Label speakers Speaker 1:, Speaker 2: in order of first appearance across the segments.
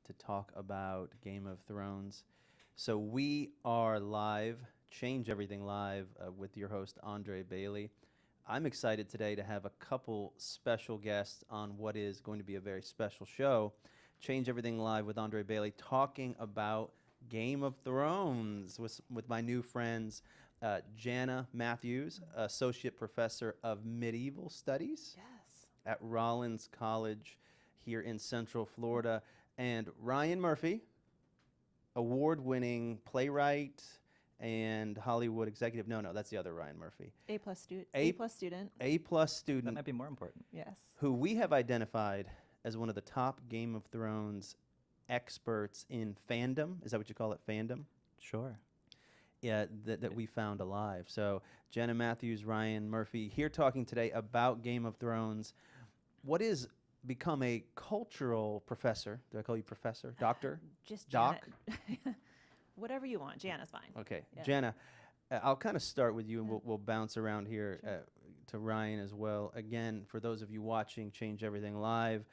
Speaker 1: to talk about Game of Thrones. So we are live, Change Everything Live, with your host, Andre Bailey. I'm excited today to have a couple special guests on what is going to be a very special show, Change Everything Live with Andre Bailey, talking about Game of Thrones with my new friends, Jana Mathews, Associate Professor of Medieval Studies at Rollins College here in Central Florida, and Ryan Murphy, award-winning playwright and Hollywood executive. No, that's the other Ryan Murphy.
Speaker 2: A plus student. A plus student.
Speaker 1: A plus student.
Speaker 3: That might be more important.
Speaker 2: Yes.
Speaker 1: Who we have identified as one of the top Game of Thrones experts in fandom. Is that what you call it, fandom?
Speaker 3: Sure.
Speaker 1: Yeah, that we found alive. So Jana Mathews, Ryan Murphy, here talking today about Game of Thrones. What is become a cultural professor? Do I call you professor? Doctor?
Speaker 2: Just
Speaker 1: Doc?
Speaker 2: Jana. Whatever you want. Jana's fine.
Speaker 1: Okay.
Speaker 2: Yeah.
Speaker 1: Jana, I'll kind of start with you, and
Speaker 2: Yeah.
Speaker 1: we'll bounce around here
Speaker 2: Sure.
Speaker 1: to Ryan as well. Again, for those of you watching Change Everything Live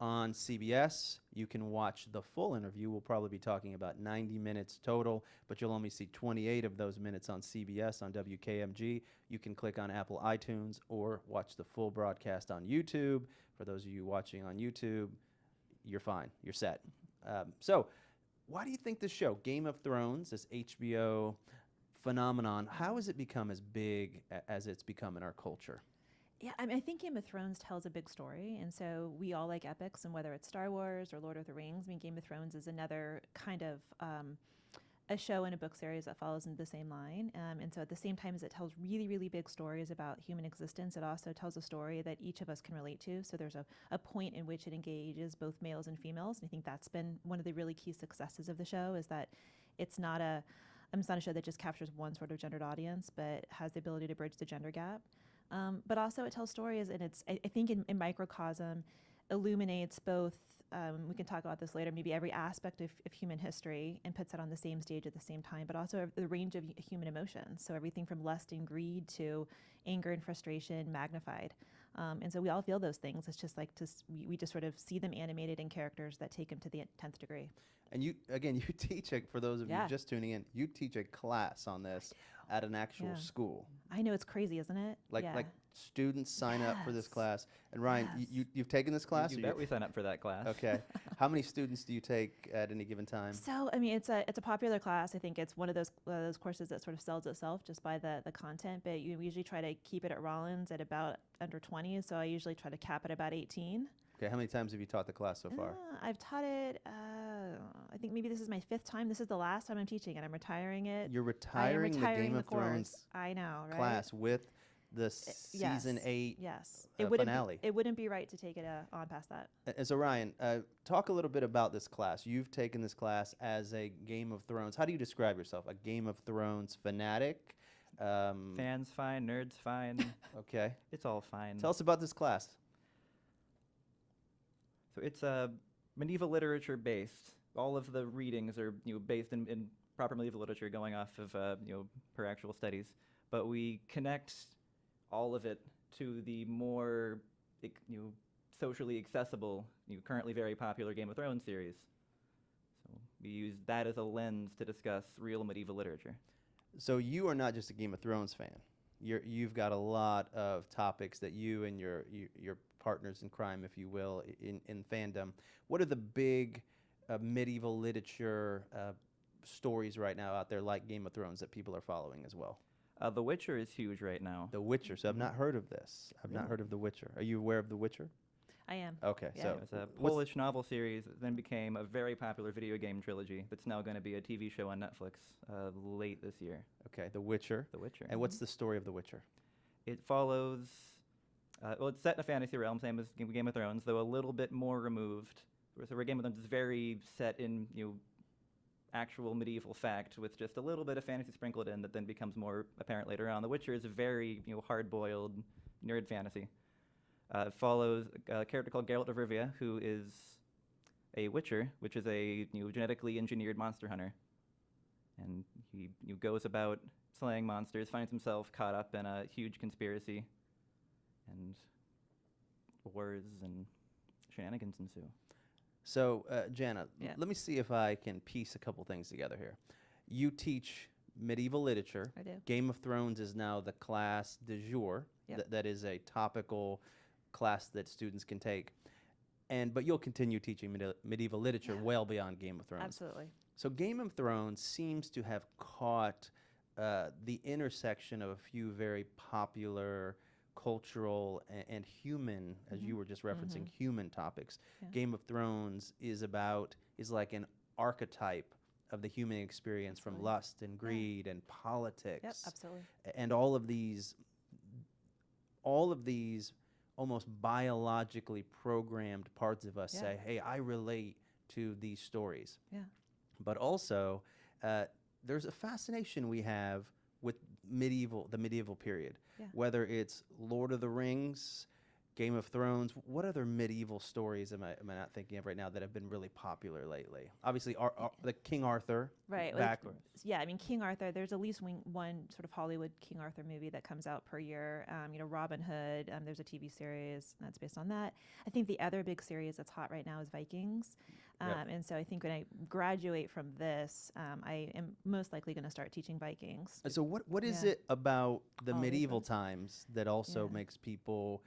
Speaker 1: on CBS, you can watch the full interview. We'll probably be talking about 90 minutes total, but you'll only see 28 of those minutes on CBS on WKMG. You can click on Apple iTunes or watch the full broadcast on YouTube. For those of you watching on YouTube, you're fine. You're set. So why do you think this show, Game of Thrones, this HBO phenomenon, how has it become as big as it's become in our culture?
Speaker 2: Yeah, I think Game of Thrones tells a big story, and so we all like epics, and whether it's Star Wars or Lord of the Rings, Game of Thrones is another kind of a show and a book series that follows into the same line. And so at the same time as it tells really, really big stories about human existence, it also tells a story that each of us can relate to. So there's a point in which it engages both males and females, and I think that's been one of the really key successes of the show, is that it's not a show that just captures one sort of gendered audience, but has the ability to bridge the gender gap. But also it tells stories, and I think in microcosm, illuminates both, we can talk about this later, maybe every aspect of human history, and puts it on the same stage at the same time, but also the range of human emotions. So everything from lust and greed to anger and frustration magnified. And so we all feel those things. It's just like we just sort of see them animated in characters that take them to the 10th degree.
Speaker 1: And you teach, for those of you just tuning in, you teach a class on this at an actual school.
Speaker 2: I know, it's crazy, isn't it?
Speaker 1: Like students sign up for this class. And Ryan, you've taken this class?
Speaker 3: You bet we sign up for that class.
Speaker 1: Okay. How many students do you take at any given time?
Speaker 2: So, it's a popular class. I think it's one of those courses that sort of sells itself just by the content, but we usually try to keep it at Rollins at about under 20, so I usually try to cap it about 18.
Speaker 1: Okay, how many times have you taught the class so far?
Speaker 2: I've taught it, I think maybe this is my 5th time. This is the last time I'm teaching it. I'm retiring it.
Speaker 1: You're retiring the Game of Thrones
Speaker 2: I know, right?
Speaker 1: class with the season 8 finale.
Speaker 2: It wouldn't be right to take it on past that.
Speaker 1: So Ryan, talk a little bit about this class. You've taken this class as a Game of Thrones. How do you describe yourself? A Game of Thrones fanatic?
Speaker 3: Fans fine, nerds fine.
Speaker 1: Okay.
Speaker 3: It's all fine.
Speaker 1: Tell us about this class.
Speaker 3: So it's medieval literature based. All of the readings are based in proper medieval literature, going off of per actual studies. But we connect all of it to the more socially accessible, currently very popular Game of Thrones series. So we use that as a lens to discuss real medieval literature.
Speaker 1: So you are not just a Game of Thrones fan. You've got a lot of topics that you and your partners in crime, if you will, in fandom. What are the big medieval literature stories right now out there like Game of Thrones that people are following as well?
Speaker 3: The Witcher is huge right now.
Speaker 1: The Witcher. So I've not heard of this. I've not heard of The Witcher. Are you aware of The Witcher?
Speaker 2: I am.
Speaker 1: Okay.
Speaker 2: Yeah.
Speaker 1: So
Speaker 3: it's a Polish novel series that then became a very popular video game trilogy that's now going to be a TV show on Netflix late this year.
Speaker 1: Okay, The Witcher.
Speaker 3: The Witcher.
Speaker 1: And what's the story of The Witcher?
Speaker 3: It follows, it's set in a fantasy realm, same as Game of Thrones, though a little bit more removed. So where Game of Thrones is very set in actual medieval fact with just a little bit of fantasy sprinkled in that then becomes more apparent later on. The Witcher is a very hard-boiled nerd fantasy. It follows a character called Geralt of Rivia, who is a witcher, which is a genetically engineered monster hunter. And he goes about slaying monsters, finds himself caught up in a huge conspiracy, and wars and shenanigans ensue.
Speaker 1: So, Jana,
Speaker 2: Yeah.
Speaker 1: let me see if I can piece a couple things together here. You teach medieval literature.
Speaker 2: I do.
Speaker 1: Game of Thrones is now the class du jour.
Speaker 2: Yep.
Speaker 1: That is a topical class that students can take. But you'll continue teaching medieval literature well beyond Game of Thrones.
Speaker 2: Absolutely.
Speaker 1: So Game of Thrones seems to have caught the intersection of a few very popular cultural and human, as you were just referencing, human topics.
Speaker 2: Yeah.
Speaker 1: Game of Thrones is like an archetype of the human experience from
Speaker 2: Absolutely.
Speaker 1: lust and greed and politics.
Speaker 2: Yep, absolutely.
Speaker 1: And all of these almost biologically programmed parts of us say, hey, I relate to these stories.
Speaker 2: Yeah.
Speaker 1: But also, there's a fascination we have with the medieval period.
Speaker 2: Yeah.
Speaker 1: Whether it's Lord of the Rings, Game of Thrones, what other medieval stories am I not thinking of right now that have been really popular lately? Obviously, the King Arthur.
Speaker 2: Right.
Speaker 1: Back,
Speaker 2: yeah, I mean, King Arthur, there's at least one sort of Hollywood King Arthur movie that comes out per year. Robin Hood, there's a TV series that's based on that. I think the other big series that's hot right now is Vikings. And so I think when I graduate from this, I am most likely going to start teaching Vikings.
Speaker 1: So what is it about the
Speaker 2: All these
Speaker 1: medieval
Speaker 2: ones.
Speaker 1: times that also makes people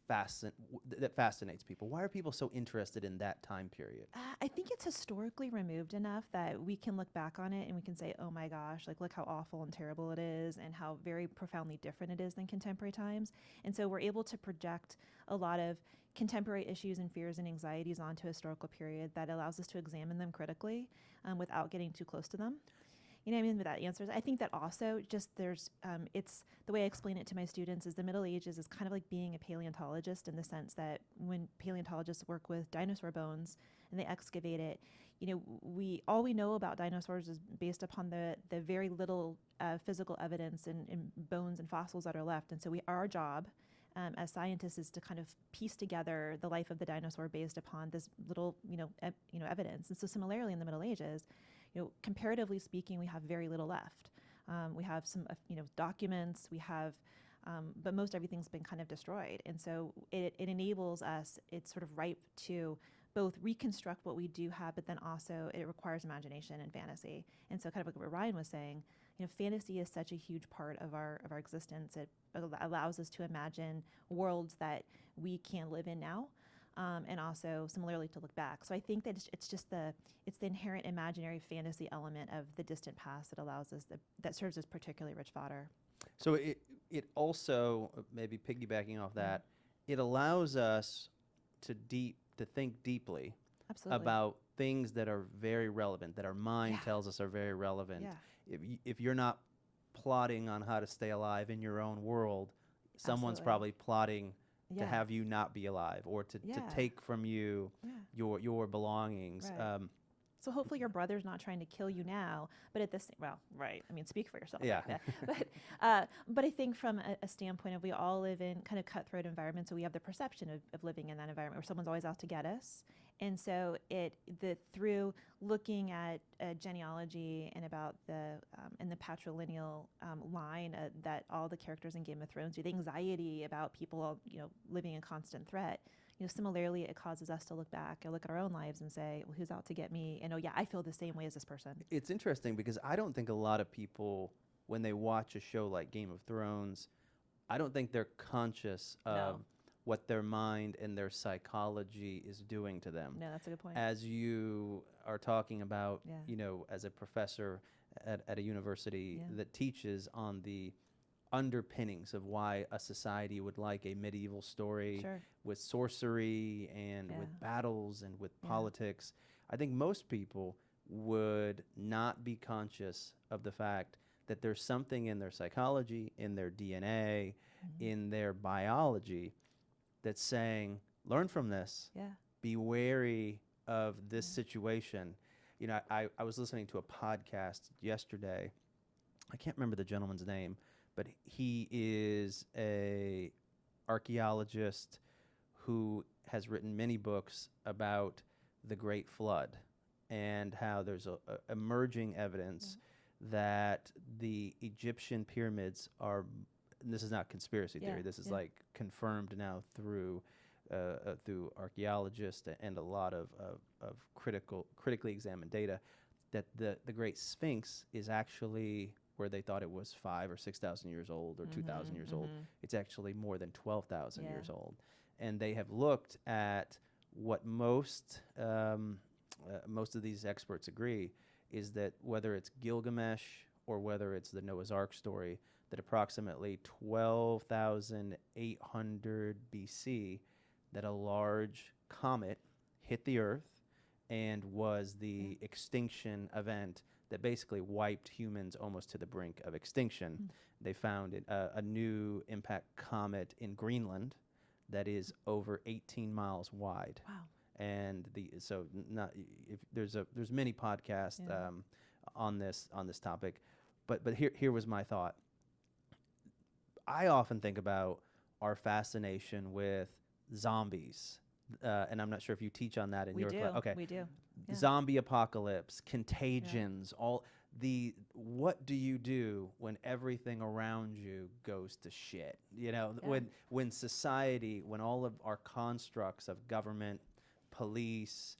Speaker 1: that fascinates people? Why are people so interested in that time period?
Speaker 2: I think it's historically removed enough that we can look back on it and we can say, oh my gosh, like look how awful and terrible it is and how very profoundly different it is than contemporary times. And so we're able to project a lot of contemporary issues and fears and anxieties onto a historical period that allows us to examine them critically without getting too close to them. You know what I mean? With that answers. I think that also just it's the way I explain it to my students is the Middle Ages is kind of like being a paleontologist in the sense that when paleontologists work with dinosaur bones and they excavate it, all we know about dinosaurs is based upon the very little physical evidence and bones and fossils that are left. And so our job as scientists is to kind of piece together the life of the dinosaur based upon this little, evidence. And so similarly in the Middle Ages, comparatively speaking, we have very little left. We have some, documents. We have, but most everything's been kind of destroyed. And so it enables us. It's sort of ripe to both reconstruct what we do have, but then also it requires imagination and fantasy. And so, kind of like what Ryan was saying, fantasy is such a huge part of our existence. It allows us to imagine worlds that we can live in now. And also similarly to look back. So I think that it's the inherent imaginary fantasy element of the distant past that allows us that serves as particularly rich fodder.
Speaker 1: So it also, maybe piggybacking off that, it allows us to think deeply
Speaker 2: Absolutely.
Speaker 1: about things that are very relevant, that our mind tells us are very relevant.
Speaker 2: Yeah.
Speaker 1: If you're not plotting on how to stay alive in your own world, someone's
Speaker 2: Absolutely.
Speaker 1: probably plotting to
Speaker 2: Yeah.
Speaker 1: have you not be alive or to take from you your belongings.
Speaker 2: Right. So hopefully your brother's not trying to kill you now, but at the same, right. I mean, speak for yourself.
Speaker 1: Yeah.
Speaker 2: But I think from a standpoint of we all live in kind of cutthroat environments, so we have the perception of living in that environment where someone's always out to get us. And so through looking at genealogy and about the patrilineal line that all the characters in Game of Thrones do, the anxiety about people living in constant threat. Similarly, it causes us to look back and look at our own lives and say, well, who's out to get me? And I feel the same way as this person.
Speaker 1: It's interesting because I don't think a lot of people, when they watch a show like Game of Thrones, I don't think they're conscious of what their mind and their psychology is doing to them.
Speaker 2: No, that's a good point.
Speaker 1: As you are talking about, as a professor at a university that teaches on the underpinnings of why a society would like a medieval story with sorcery and with battles and with politics, I think most people would not be conscious of the fact that there's something in their psychology, in their DNA, in their biology that's saying, learn from this, be wary of this situation. I was listening to a podcast yesterday. I can't remember the gentleman's name, but he is a archaeologist who has written many books about the Great Flood and how there's a emerging evidence that the Egyptian pyramids are, and this is not conspiracy theory, this is like confirmed now through archaeologists and a lot of critically examined data, that the Great Sphinx is actually where they thought it was 5 or 6,000 years old or 2,000 years old. It's actually more than 12,000
Speaker 2: Yeah.
Speaker 1: years old, and they have looked at what most of these experts agree is that whether it's Gilgamesh or whether it's the Noah's Ark story, that approximately 12,800 BC, that a large comet hit the Earth and was the extinction event that basically wiped humans almost to the brink of extinction. They found a new impact comet in Greenland that is over 18 miles wide.
Speaker 2: Wow.
Speaker 1: And there's many podcasts on this topic, but here was my thought. I often think about our fascination with zombies, and I'm not sure if you teach on that in your class. Okay,
Speaker 2: We do. Yeah.
Speaker 1: Zombie apocalypse, contagions, what do you do when everything around you goes to shit? You know, when society, when all of our constructs of government, police,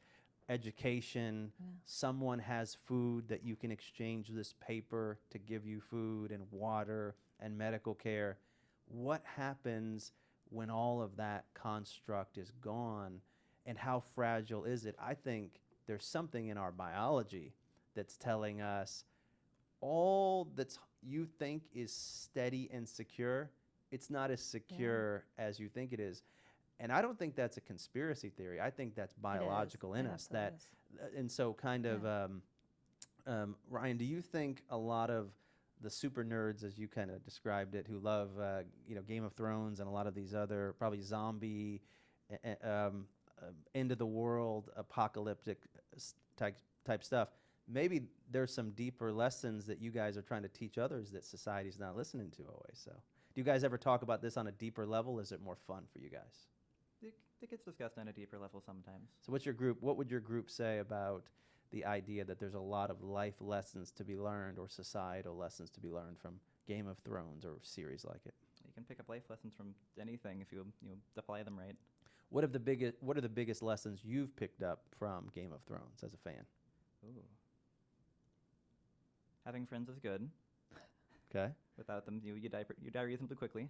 Speaker 1: education, someone has food that you can exchange this paper to give you food and water and medical care. What happens when all of that construct is gone, and how fragile is it? I think there's something in our biology that's telling us all that's you think is steady and secure, it's not as secure as you think it is. And I don't think that's a conspiracy theory. I think that's biological in us. And so kind of, Ryan, do you think a lot of the super nerds, as you kind of described it, who love Game of Thrones and a lot of these other probably zombie, end of the world, apocalyptic type stuff, maybe there's some deeper lessons that you guys are trying to teach others that society's not listening to always? So do you guys ever talk about this on a deeper level? Is it more fun for you guys?
Speaker 3: It gets discussed on a deeper level sometimes.
Speaker 1: So what would your group say about the idea that there's a lot of life lessons to be learned or societal lessons to be learned from Game of Thrones or series like it?
Speaker 3: You can pick up life lessons from anything if you apply them right.
Speaker 1: What are the biggest lessons you've picked up from Game of Thrones as a fan?
Speaker 3: Ooh. Having friends is good.
Speaker 1: Okay.
Speaker 3: Without them, you die reasonably quickly.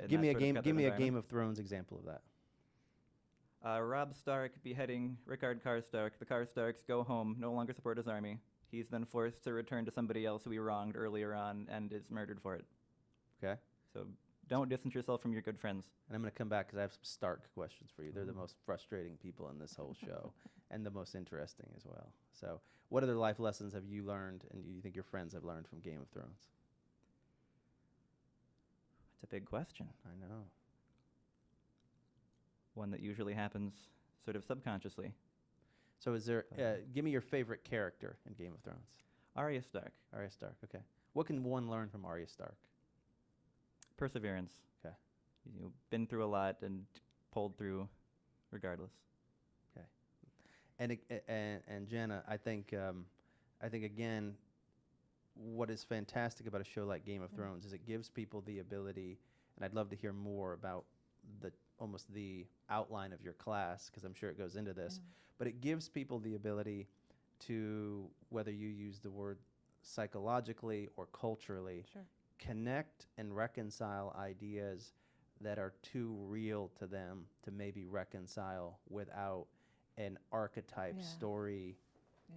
Speaker 1: Give me a Game of Thrones example of that.
Speaker 3: Robb Stark beheading Rickard Karstark. The Karstarks go home, no longer support his army. He's then forced to return to somebody else who he wronged earlier on and is murdered for it.
Speaker 1: Okay.
Speaker 3: So don't distance yourself from your good friends.
Speaker 1: And I'm going to come back because I have some Stark questions for you. They're the most frustrating people in this whole show and the most interesting as well. So what other life lessons have you learned and you think your friends have learned from Game of Thrones?
Speaker 3: It's a big question.
Speaker 1: I know.
Speaker 3: One that usually happens sort of subconsciously.
Speaker 1: So is there, give me your favorite character in Game of Thrones.
Speaker 3: Arya Stark.
Speaker 1: Arya Stark, okay. What can one learn from Arya Stark?
Speaker 3: Perseverance.
Speaker 1: Okay.
Speaker 3: Been through a lot and pulled through regardless.
Speaker 1: Okay. And Jana, I think again, what is fantastic about a show like Game of Thrones is it gives people the ability, and I'd love to hear more about almost the outline of your class, because I'm sure it goes into this, but it gives people the ability to, whether you use the word psychologically or culturally, connect and reconcile ideas that are too real to them to maybe reconcile without an archetype story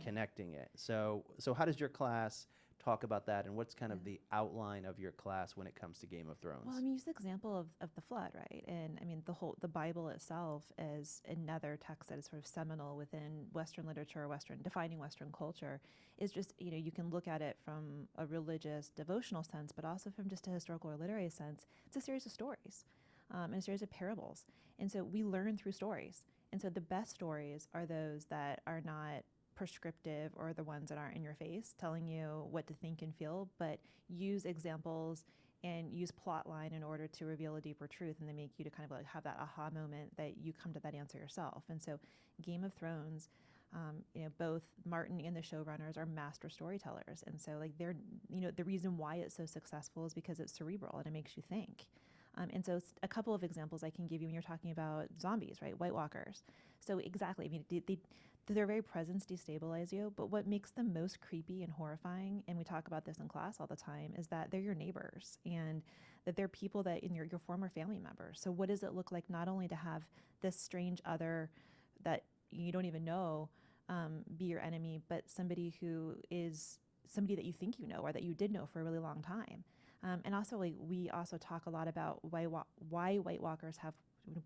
Speaker 1: connecting it. So how does your class talk about that, and what's kind of the outline of your class when it comes to Game of Thrones?
Speaker 2: Well, I mean, use the example of the flood, right? And I mean, the Bible itself is another text that is sort of seminal within Western literature, defining Western culture. Is just, you can look at it from a religious, devotional sense, but also from just a historical or literary sense. It's a series of stories, and a series of parables. And so we learn through stories. And so the best stories are those that are not prescriptive or the ones that aren't in your face telling you what to think and feel, but use examples and use plot line in order to reveal a deeper truth, and they make you to kind of like have that aha moment that you come to that answer yourself. And so Game of Thrones, both Martin and the showrunners are master storytellers, and so like they're the reason why it's so successful is because it's cerebral and it makes you think. And so a couple of examples I can give you when you're talking about zombies, right? White Walkers. So exactly, I mean, their very presence destabilize you, but what makes them most creepy and horrifying, and we talk about this in class all the time, is that they're your neighbors and that they're people that in your former family members. So what does it look like not only to have this strange other that you don't even know be your enemy, but somebody who is somebody that you think you know or that you did know for a really long time. And also, like, we also talk a lot about why White Walkers have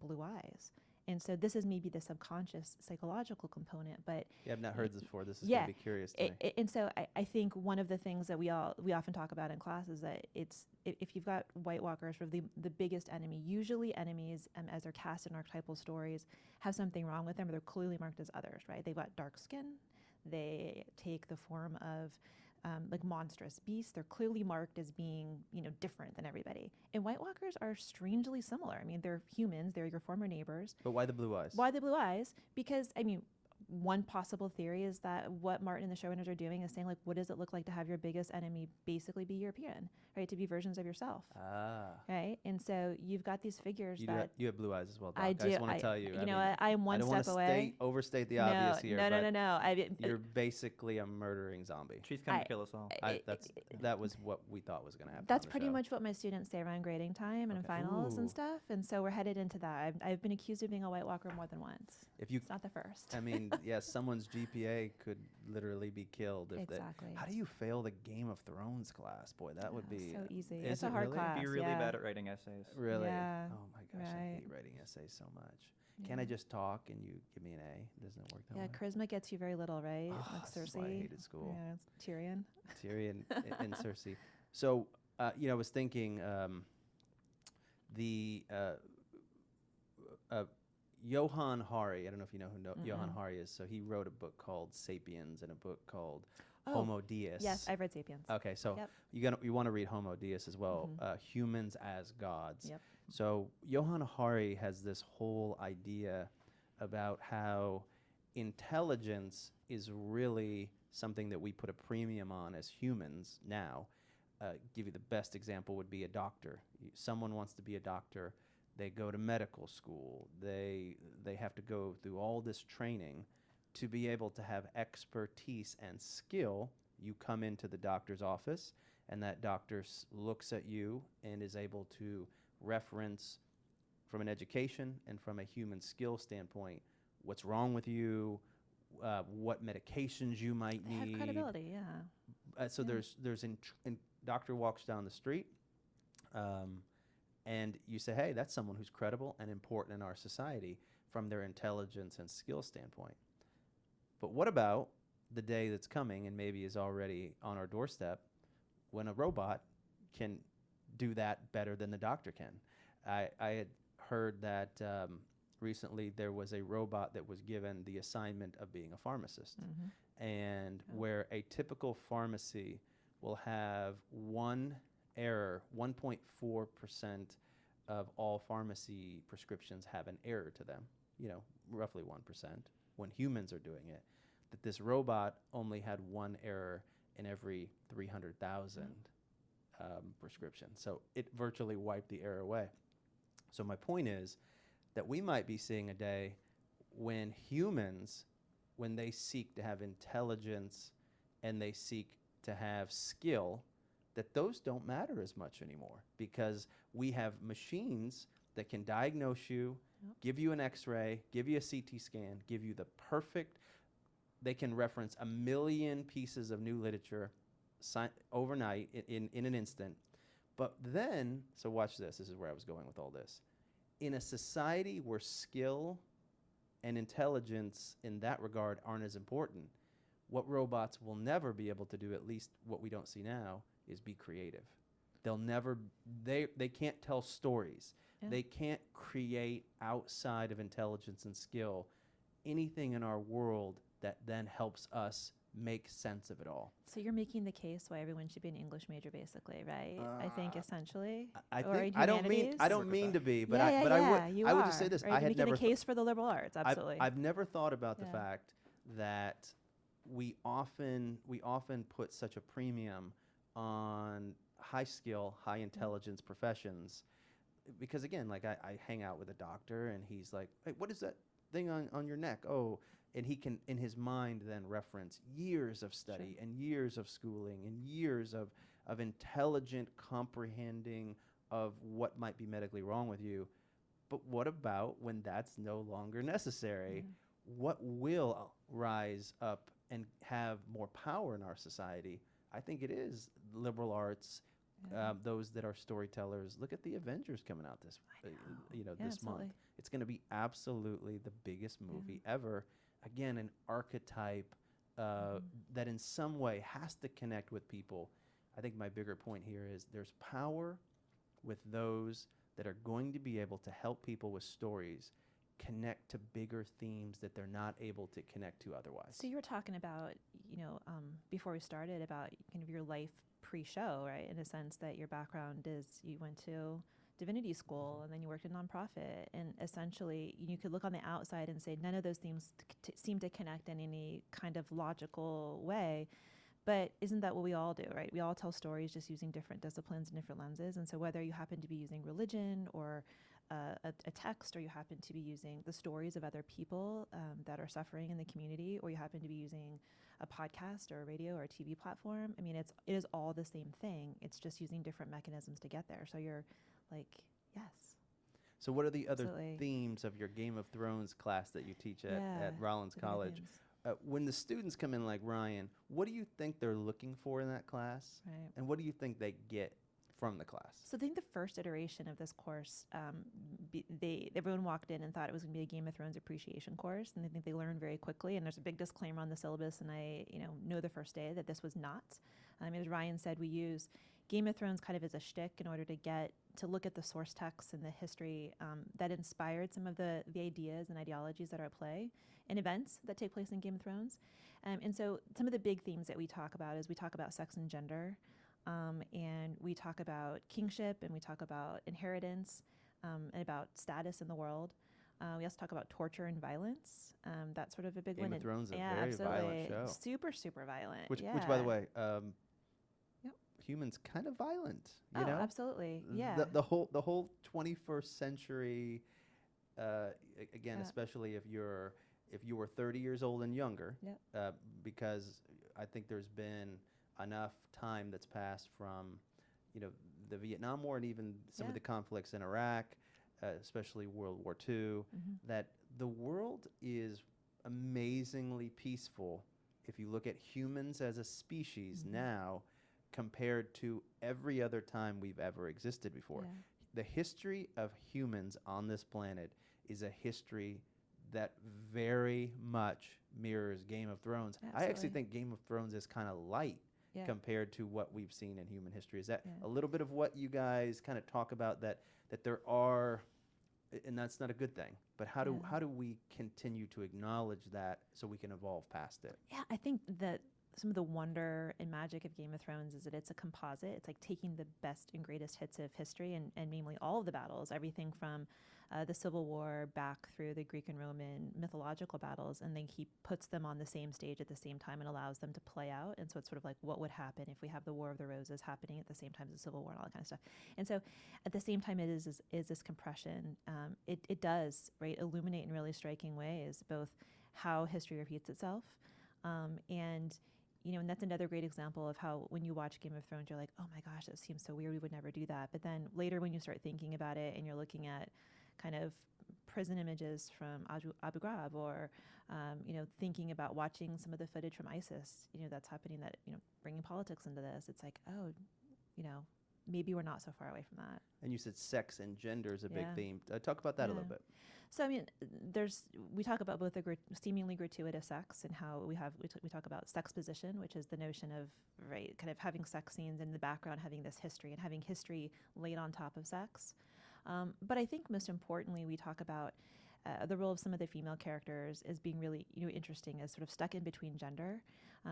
Speaker 2: blue eyes. And so this is maybe the subconscious psychological component, but
Speaker 1: Yeah, I've not heard this before. This is going to be curious to me.
Speaker 2: And so I think one of the things that we often talk about in class is that if you've got White Walkers, for the biggest enemy, usually enemies, as they're cast in archetypal stories, have something wrong with them, or they're clearly marked as others, right? They've got dark skin. They take the form of like monstrous beasts. They're clearly marked as being, different than everybody. And White Walkers are strangely similar. I mean, they're humans. They're your former neighbors.
Speaker 1: But why the blue eyes?
Speaker 2: Why the blue eyes? Because, I mean, one possible theory is that what Martin and the showrunners are doing is saying, like, what does it look like to have your biggest enemy basically be European, right? To be versions of yourself. Right? And so you've got these figures
Speaker 1: you have blue eyes as well, Doc.
Speaker 2: I do.
Speaker 1: I just want to tell you.
Speaker 2: I am one step away.
Speaker 1: Overstate the obvious here.
Speaker 2: No.
Speaker 1: You're basically a murdering zombie.
Speaker 3: She's coming to kill us all.
Speaker 1: That was what we thought was going to happen.
Speaker 2: That's pretty much what my students say around grading time and finals and stuff. And so we're headed into that. I've been accused of being a White Walker more than once. It's not the first.
Speaker 1: I mean, yes, someone's GPA could literally be killed if
Speaker 2: exactly.
Speaker 1: How do you fail the Game of Thrones class? Boy, that would be
Speaker 2: so easy.
Speaker 1: It's
Speaker 2: a hard
Speaker 1: really?
Speaker 2: class.
Speaker 3: Be really bad at writing essays.
Speaker 1: Really?
Speaker 2: Yeah.
Speaker 1: Oh my gosh, I hate writing essays so much.
Speaker 2: Yeah.
Speaker 1: Can't I just talk and you give me an A? Doesn't it work that way?
Speaker 2: Charisma gets you very little, right?
Speaker 1: Oh,
Speaker 2: like
Speaker 1: this is
Speaker 2: Cersei.
Speaker 1: why I hated school.
Speaker 2: Yeah,
Speaker 1: Tyrion and Cersei. So, I was thinking Johann Hari, I don't know if you know who Johann Hari is. So he wrote a book called Sapiens and a book called Homo Deus.
Speaker 2: Yes, I've read Sapiens.
Speaker 1: Okay, so you want to read Homo Deus as well. Humans as gods.
Speaker 2: Yep.
Speaker 1: So Johann Hari has this whole idea about how intelligence is really something that we put a premium on as humans now. Give you the best example would be a doctor. Someone wants to be a doctor. They go to medical school. They have to go through all this training to be able to have expertise and skill. You come into the doctor's office, and that doctor looks at you and is able to reference from an education and from a human skill standpoint what's wrong with you, what medications you might need.
Speaker 2: Have credibility, yeah.
Speaker 1: There's doctor walks down the street, and you say, hey, that's someone who's credible and important in our society from their intelligence and skill standpoint. But what about the day that's coming and maybe is already on our doorstep when a robot can do that better than the doctor can? I had heard that recently there was a robot that was given the assignment of being a pharmacist. And where a typical pharmacy will have one error, 1.4% of all pharmacy prescriptions have an error to them, roughly 1%, when humans are doing it, that this robot only had one error in every 300,000 prescriptions. So it virtually wiped the error away. So my point is that we might be seeing a day when humans, when they seek to have intelligence and they seek to have skill, that those don't matter as much anymore because we have machines that can diagnose you, give you an x-ray, give you a CT scan, give you the perfect, they can reference 1 million pieces of new literature overnight in an instant. But then, so watch this is where I was going with all this. In a society where skill and intelligence in that regard aren't as important, what robots will never be able to do, at least what we don't see now, is be creative. They'll never, they can't tell stories. Yeah. They can't create outside of intelligence and skill anything in our world that then helps us make sense of it all.
Speaker 2: So you're making the case why everyone should be an English major, basically, right? I think essentially.
Speaker 1: I don't mean to be, but I would just say this.
Speaker 2: Right? I had never a case for the liberal arts. Absolutely.
Speaker 1: I've never thought about the fact that we often put such a premium on high skill, high intelligence professions because again, like I hang out with a doctor and he's like, hey, what is that thing on your neck? Oh, and he can in his mind then reference years of study and years of schooling and years of intelligent comprehending of what might be medically wrong with you. But what about when that's no longer necessary? What will rise up and have more power in our society? I think it is liberal arts, those that are storytellers. Look at the Avengers coming out this this month. It's going to be absolutely the biggest movie ever. Again, an archetype that in some way has to connect with people. I think my bigger point here is there's power with those that are going to be able to help people with stories connect to bigger themes that they're not able to connect to otherwise.
Speaker 2: So you were talking about, before we started, about kind of your life pre-show, right? In a sense that your background is you went to divinity school and then you worked in nonprofit, and essentially you could look on the outside and say none of those themes seem to connect in any kind of logical way. But isn't that what we all do, right? We all tell stories just using different disciplines and different lenses. And so whether you happen to be using religion or a text, or you happen to be using the stories of other people that are suffering in the community, or you happen to be using a podcast or a radio or a TV platform, I mean, it is all the same thing. It's just using different mechanisms to get there. So you're like, yes.
Speaker 1: So what are the other themes of your Game of Thrones class that you teach at Rollins College? When the students come in like Ryan, what do you think they're looking for in that class?
Speaker 2: Right.
Speaker 1: And what do you think they get from the class?
Speaker 2: So I think the first iteration of this course, everyone walked in and thought it was going to be a Game of Thrones appreciation course, and I think they learned very quickly. And there's a big disclaimer on the syllabus, and I know the first day that this was not. As Ryan said, we use Game of Thrones kind of as a shtick in order to look at the source texts and the history that inspired some of the ideas and ideologies that are at play and events that take place in Game of Thrones. And so some of the big themes that we talk about is we talk about sex and gender, and we talk about kingship, and we talk about inheritance, and about status in the world. We also talk about torture and violence. That's sort of a big one.
Speaker 1: Game of Thrones is a very
Speaker 2: absolutely.
Speaker 1: violent show.
Speaker 2: Super, super violent.
Speaker 1: Which, by the way, humans kind of violent. You know?
Speaker 2: Absolutely. Yeah.
Speaker 1: The whole 21st century. Again, especially if you were 30 years old and younger, because I think there's been enough time that's passed from, the Vietnam War and even some of the conflicts in Iraq, especially World War II, that the world is amazingly peaceful if you look at humans as a species now compared to every other time we've ever existed before. The history of humans on this planet is a history that very much mirrors Game of Thrones. I actually think Game of Thrones is kind of light compared to what we've seen in human history. Is that a little bit of what you guys kind of talk about, that there are, and that's not a good thing, but how do we continue to acknowledge that so we can evolve past it?
Speaker 2: Yeah, I think that some of the wonder and magic of Game of Thrones is that it's a composite. It's like taking the best and greatest hits of history, and namely all of the battles, everything from the Civil War back through the Greek and Roman mythological battles, and then he puts them on the same stage at the same time and allows them to play out. And so it's sort of like what would happen if we have the War of the Roses happening at the same time as the Civil War and all that kind of stuff. And so at the same time, it is this compression. It does, right, illuminate in really striking ways both how history repeats itself, and that's another great example of how when you watch Game of Thrones, you're like, oh my gosh, that seems so weird. We would never do that. But then later when you start thinking about it and you're looking at kind of prison images from Abu Ghraib, or, thinking about watching some of the footage from ISIS, that's happening, that, bringing politics into this, it's like, oh, maybe we're not so far away from that.
Speaker 1: And you said sex and gender is a big theme. Talk about that a little bit.
Speaker 2: So, we talk about both the seemingly gratuitous sex and how we talk about sexposition, which is the notion of, right, kind of having sex scenes in the background, having this history and having history laid on top of sex. But I think most importantly, we talk about the role of some of the female characters as being really, interesting, as sort of stuck in between gender.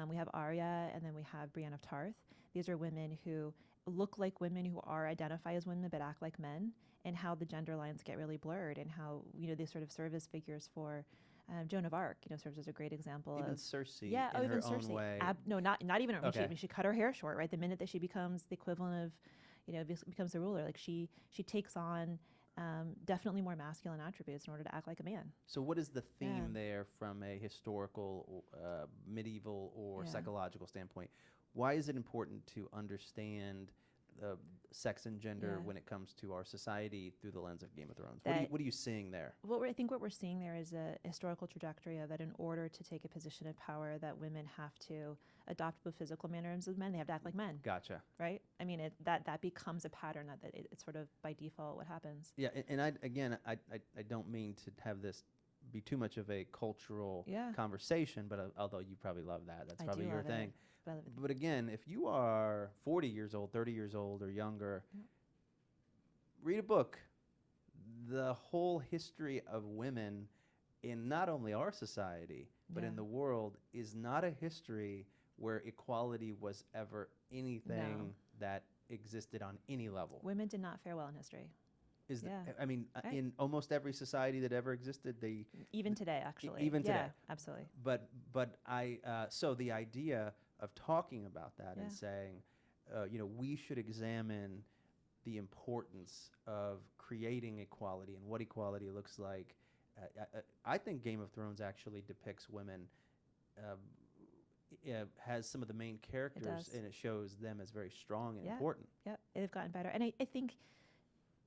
Speaker 2: We have Arya, and then we have Brienne of Tarth. These are women who look like women, who identify as women but act like men, and how the gender lines get really blurred, and how they sort of serve as figures for Joan of Arc. Serves as a great example.
Speaker 1: Even
Speaker 2: of
Speaker 1: Cersei,
Speaker 2: even
Speaker 1: her
Speaker 2: Cersei.
Speaker 1: own way.
Speaker 2: Not even her. Okay. She cut her hair short, right? The minute that she becomes the equivalent of, becomes the ruler. Like she takes on definitely more masculine attributes in order to act like a man.
Speaker 1: So what is the theme
Speaker 2: Yeah.
Speaker 1: there from a historical, medieval, or
Speaker 2: Yeah.
Speaker 1: psychological standpoint? Why is it important to understand sex and gender
Speaker 2: Yeah.
Speaker 1: when it comes to our society through the lens of Game of Thrones?
Speaker 2: That-
Speaker 1: What are you seeing there?
Speaker 2: I think what we're seeing there is a historical trajectory of that in order to take a position of power, that women have to adopt both physical mannerisms of men. They have to act like men,
Speaker 1: Gotcha.
Speaker 2: right? I mean, that becomes a pattern that it's sort of by default what happens.
Speaker 1: Yeah, and I don't mean to have this be too much of a cultural
Speaker 2: Yeah.
Speaker 1: conversation, but although you probably love that, that's
Speaker 2: I
Speaker 1: probably
Speaker 2: do
Speaker 1: your
Speaker 2: love it.
Speaker 1: thing.
Speaker 2: But I love it.
Speaker 1: But again, if you are 40 years old, 30 years old, or younger,
Speaker 2: Yeah.
Speaker 1: read a book. The whole history of women in not only our society, but in
Speaker 2: Yeah.
Speaker 1: the world is not a history where equality was ever anything that existed on any level.
Speaker 2: Women did not fare well in history,
Speaker 1: Is
Speaker 2: Yeah.
Speaker 1: I mean,
Speaker 2: Right.
Speaker 1: in almost every society that ever existed, they
Speaker 2: even today, actually.
Speaker 1: even
Speaker 2: Yeah,
Speaker 1: today.
Speaker 2: absolutely.
Speaker 1: but so the idea of talking about that and
Speaker 2: Yeah.
Speaker 1: saying, we should examine the importance of creating equality and what equality looks like. I think Game of Thrones actually depicts women, has some of the main characters,
Speaker 2: does.
Speaker 1: and it shows them as very strong and
Speaker 2: Yeah.
Speaker 1: important.
Speaker 2: Yep, they've gotten better. And I think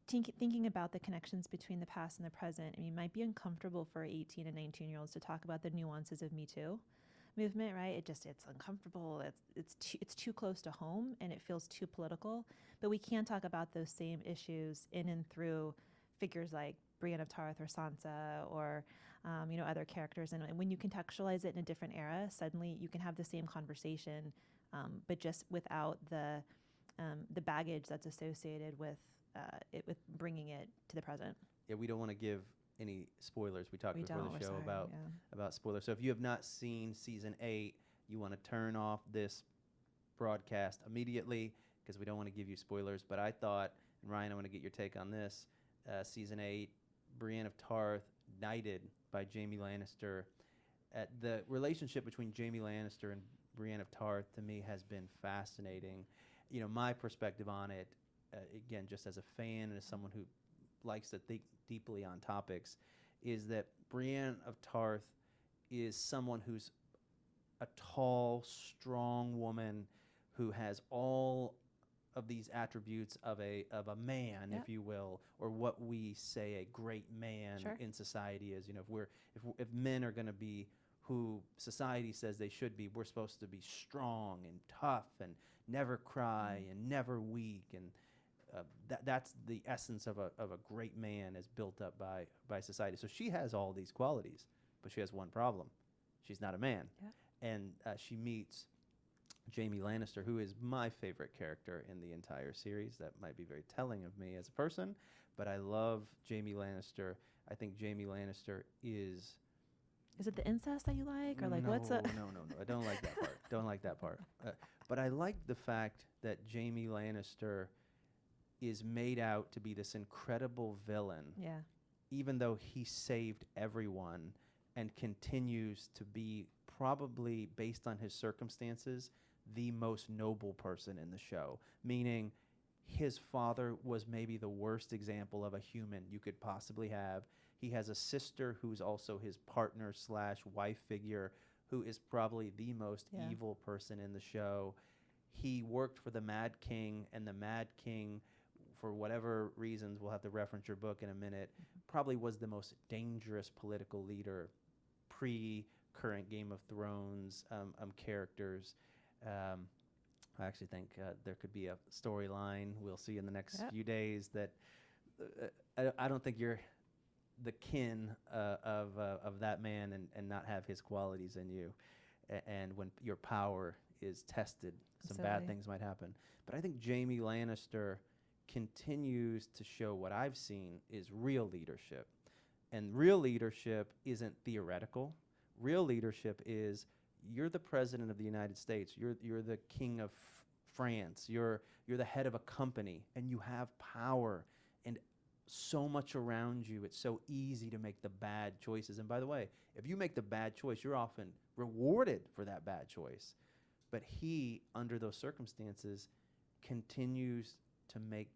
Speaker 2: thinking about the connections between the past and the present, I mean, it might be uncomfortable for 18 and 19-year-olds to talk about the nuances of Me Too movement, right? It's uncomfortable. It's too close to home, and it feels too political. But we can talk about those same issues in and through figures like Brienne of Tarth or Sansa or other characters. And when you contextualize it in a different era, suddenly you can have the same conversation, but just without the baggage that's associated with with bringing it to the present.
Speaker 1: Yeah, we don't want to give any spoilers. We talked before
Speaker 2: We're
Speaker 1: the show
Speaker 2: sorry,
Speaker 1: about spoilers. So if you have not seen season 8, you want to turn off this broadcast immediately because we don't want to give you spoilers. But I thought, and Ryan, I want to get your take on this. Season 8, Brienne of Tarth, knighted by Jaime Lannister. The relationship between Jaime Lannister and Brienne of Tarth to me has been fascinating. My perspective on it, again, just as a fan and as someone who likes to think deeply on topics, is that Brienne of Tarth is someone who's a tall, strong woman who has all of these attributes of a man,
Speaker 2: Yep.
Speaker 1: if you will, or what we say a great man
Speaker 2: Sure.
Speaker 1: in society is. If men are going to be who society says they should be, we're supposed to be strong and tough and never cry and never weak, and that's the essence of a great man as built up by society. So she has all these qualities, but she has one problem: she's not a man.
Speaker 2: Yeah.
Speaker 1: And she meets Jaime Lannister, who is my favorite character in the entire series. That might be very telling of me as a person, but I love Jaime Lannister. I think Jaime Lannister is.
Speaker 2: Is it the incest that you like, or like
Speaker 1: no,
Speaker 2: what's a?
Speaker 1: No. I don't like that part. Don't like that part. But I like the fact that Jaime Lannister is made out to be this incredible villain,
Speaker 2: Yeah.
Speaker 1: even though he saved everyone and continues to be, probably based on his circumstances, the most noble person in the show. Meaning, his father was maybe the worst example of a human you could possibly have. He has a sister who's also his partner / wife figure, who is probably the most
Speaker 2: Yeah.
Speaker 1: evil person in the show. He worked for the Mad King, and the Mad King, for whatever reasons, we'll have to reference your book in a minute, probably was the most dangerous political leader pre-current Game of Thrones characters. I actually think there could be a storyline we'll see in the next
Speaker 2: Yep.
Speaker 1: few days that I don't think you're the kin of that man and not have his qualities in you. And when your power is tested, some bad
Speaker 2: Absolutely.
Speaker 1: things might happen. But I think Jaime Lannister continues to show what I've seen is real leadership. And real leadership isn't theoretical. Real leadership is you're the president of the United States. You're the king of France. You're the head of a company, and you have power and so much around you. It's so easy to make the bad choices. And by the way, if you make the bad choice, you're often rewarded for that bad choice. But he, under those circumstances, continues to make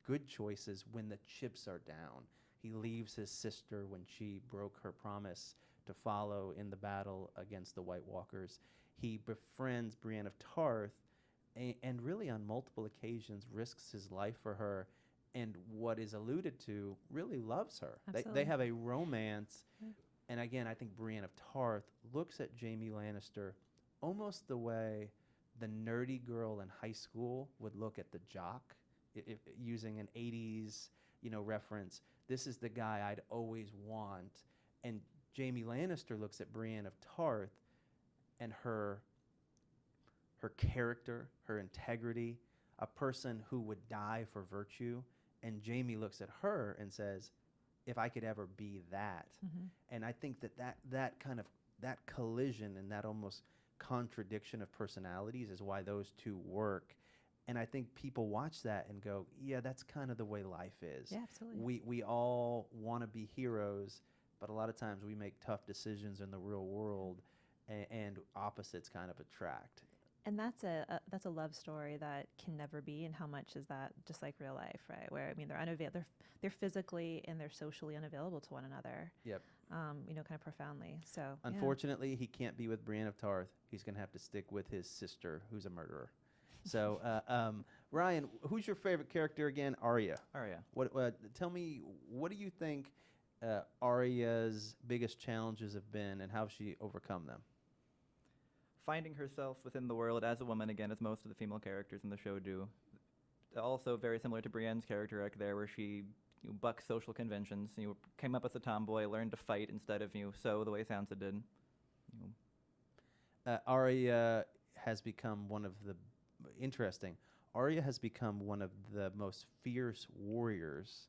Speaker 1: good choices when the chips are down. He leaves his sister when she broke her promise to follow in the battle against the White Walkers. He befriends Brienne of Tarth and really on multiple occasions risks his life for her, and what is alluded to, really loves her. They have a romance.
Speaker 2: Yeah.
Speaker 1: And again, I think Brienne of Tarth looks at Jaime Lannister almost the way the nerdy girl in high school would look at the jock, if using an 80s, reference. This is the guy I'd always want. And Jaime Lannister looks at Brienne of Tarth and her character, her integrity, a person who would die for virtue. And Jaime looks at her and says, if I could ever be that.
Speaker 2: Mm-hmm.
Speaker 1: And I think that collision and that almost contradiction of personalities is why those two work. And I think people watch that and go, yeah, that's kind of the way life is.
Speaker 2: Yeah, absolutely.
Speaker 1: We all want to be heroes, but a lot of times we make tough decisions in the real world, and opposites kind of attract.
Speaker 2: And that's a love story that can never be. And how much is that just like real life, right? Where they're physically and they're socially unavailable to one another.
Speaker 1: Yep.
Speaker 2: Kind of profoundly. So
Speaker 1: Unfortunately, he can't be with Brienne of Tarth. He's going to have to stick with his sister, who's a murderer. So, Ryan, who's your favorite character again? Arya.
Speaker 3: Arya.
Speaker 1: Tell me, what do you think Arya's biggest challenges have been, and how she overcome them?
Speaker 3: Finding herself within the world as a woman again, as most of the female characters in the show do. Also very similar to Brienne's character arc there, where she bucked social conventions. Came up as a tomboy, learned to fight instead of sew the way Sansa did.
Speaker 1: Arya has become one of the Arya has become one of the most fierce warriors,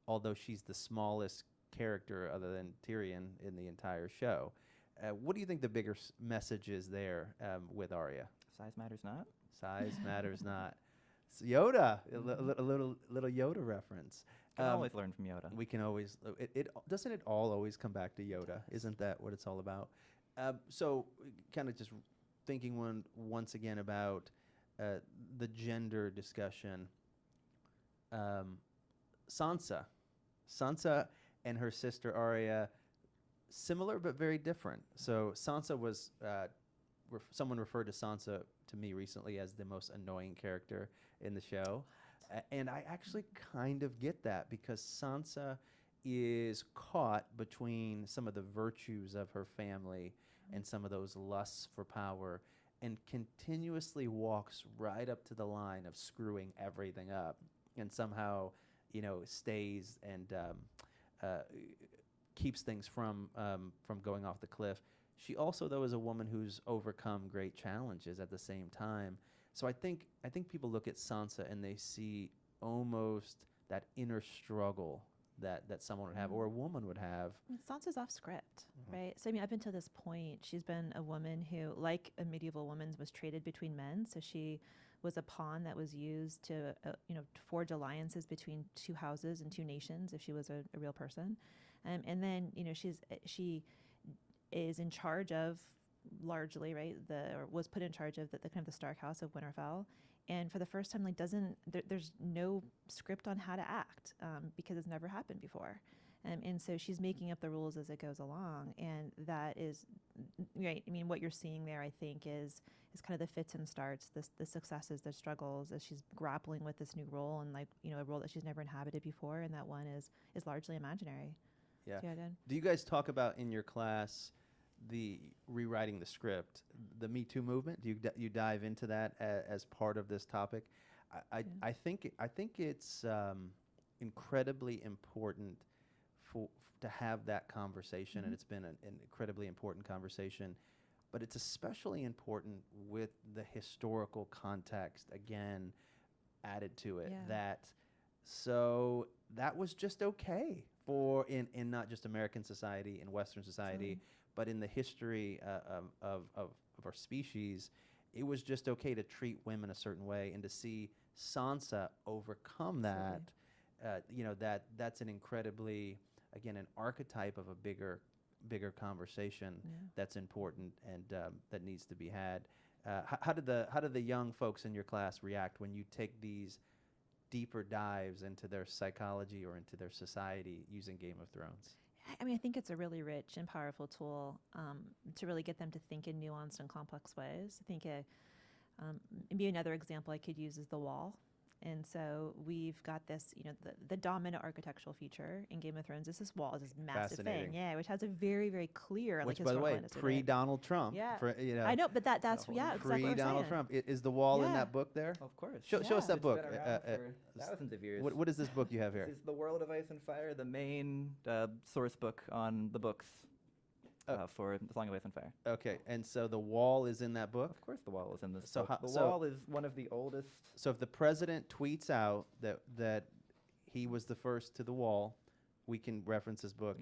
Speaker 1: although she's the smallest character other than Tyrion in the entire show. What do you think the bigger message is there with Arya?
Speaker 3: Size matters not.
Speaker 1: Size matters not. It's Yoda, a little Yoda reference.
Speaker 3: Can always learn from Yoda.
Speaker 1: We can always. It doesn't it all always come back to Yoda? Isn't that what it's all about? So, kind of just thinking once again about the gender discussion. Sansa and her sister Arya, similar but very different. So Sansa was, someone referred to Sansa to me recently as the most annoying character in the show. And I actually kind of get that, because Sansa is caught between some of the virtues of her family and some of those lusts for power, and continuously walks right up to the line of screwing everything up, and somehow, stays and keeps things from going off the cliff. She also, though, is a woman who's overcome great challenges at the same time. So I think people look at Sansa and they see almost that inner struggle that someone would have, or a woman would have.
Speaker 2: Sansa's off script, right? So up until this point, she's been a woman who, like a medieval woman, was traded between men. So she was a pawn that was used to forge alliances between two houses and two nations if she was a real person. And then she is in charge of, largely, right, or was put in charge of the kind of the Stark House of Winterfell, and for the first time, there's no script on how to act, because it's never happened before, and so she's making up the rules as it goes along, and that is right. I mean, what you're seeing there, I think, is kind of the fits and starts, the successes, the struggles, as she's grappling with this new role, and a role that she's never inhabited before, and that one is largely imaginary.
Speaker 1: Yeah.
Speaker 2: So
Speaker 1: do you guys talk about in your class the rewriting the script, the Me Too movement? Do you dive into that as part of this topic? I think it's incredibly important to have that conversation, and it's been an incredibly important conversation. But it's especially important with the historical context again added to it.
Speaker 2: Yeah.
Speaker 1: So that was just okay for in not just American society, in Western society, but in the history of our species. It was just okay to treat women a certain way, and to see Sansa overcome that. That's an incredibly, again, an archetype of a bigger conversation that's important and that needs to be had. How did the young folks in your class react when you take these deeper dives into their psychology or into their society using Game of Thrones?
Speaker 2: I mean, I think it's a really rich and powerful tool to really get them to think in nuanced and complex ways. I think maybe another example I could use is the wall. And so we've got this, the dominant architectural feature in Game of Thrones is this wall, this massive thing, which has a very, very clear,
Speaker 1: Which, by the way, pre-Donald Trump.
Speaker 2: Yeah,
Speaker 1: I
Speaker 2: know, but that's exactly what I'm saying.
Speaker 1: Pre-Donald Trump. Is the wall in that book there?
Speaker 3: Of course.
Speaker 1: Show us that book.
Speaker 3: Been around for thousands of years.
Speaker 1: What is this book you have here?
Speaker 3: This is The World of Ice and Fire, the main source book on the books for The Song of Ice and Fire.
Speaker 1: Okay, and so the wall is in that book?
Speaker 3: Of course the wall is in this
Speaker 1: So
Speaker 3: book. The wall is one of the oldest.
Speaker 1: So if the president tweets out that he was the first to the wall, we can reference his book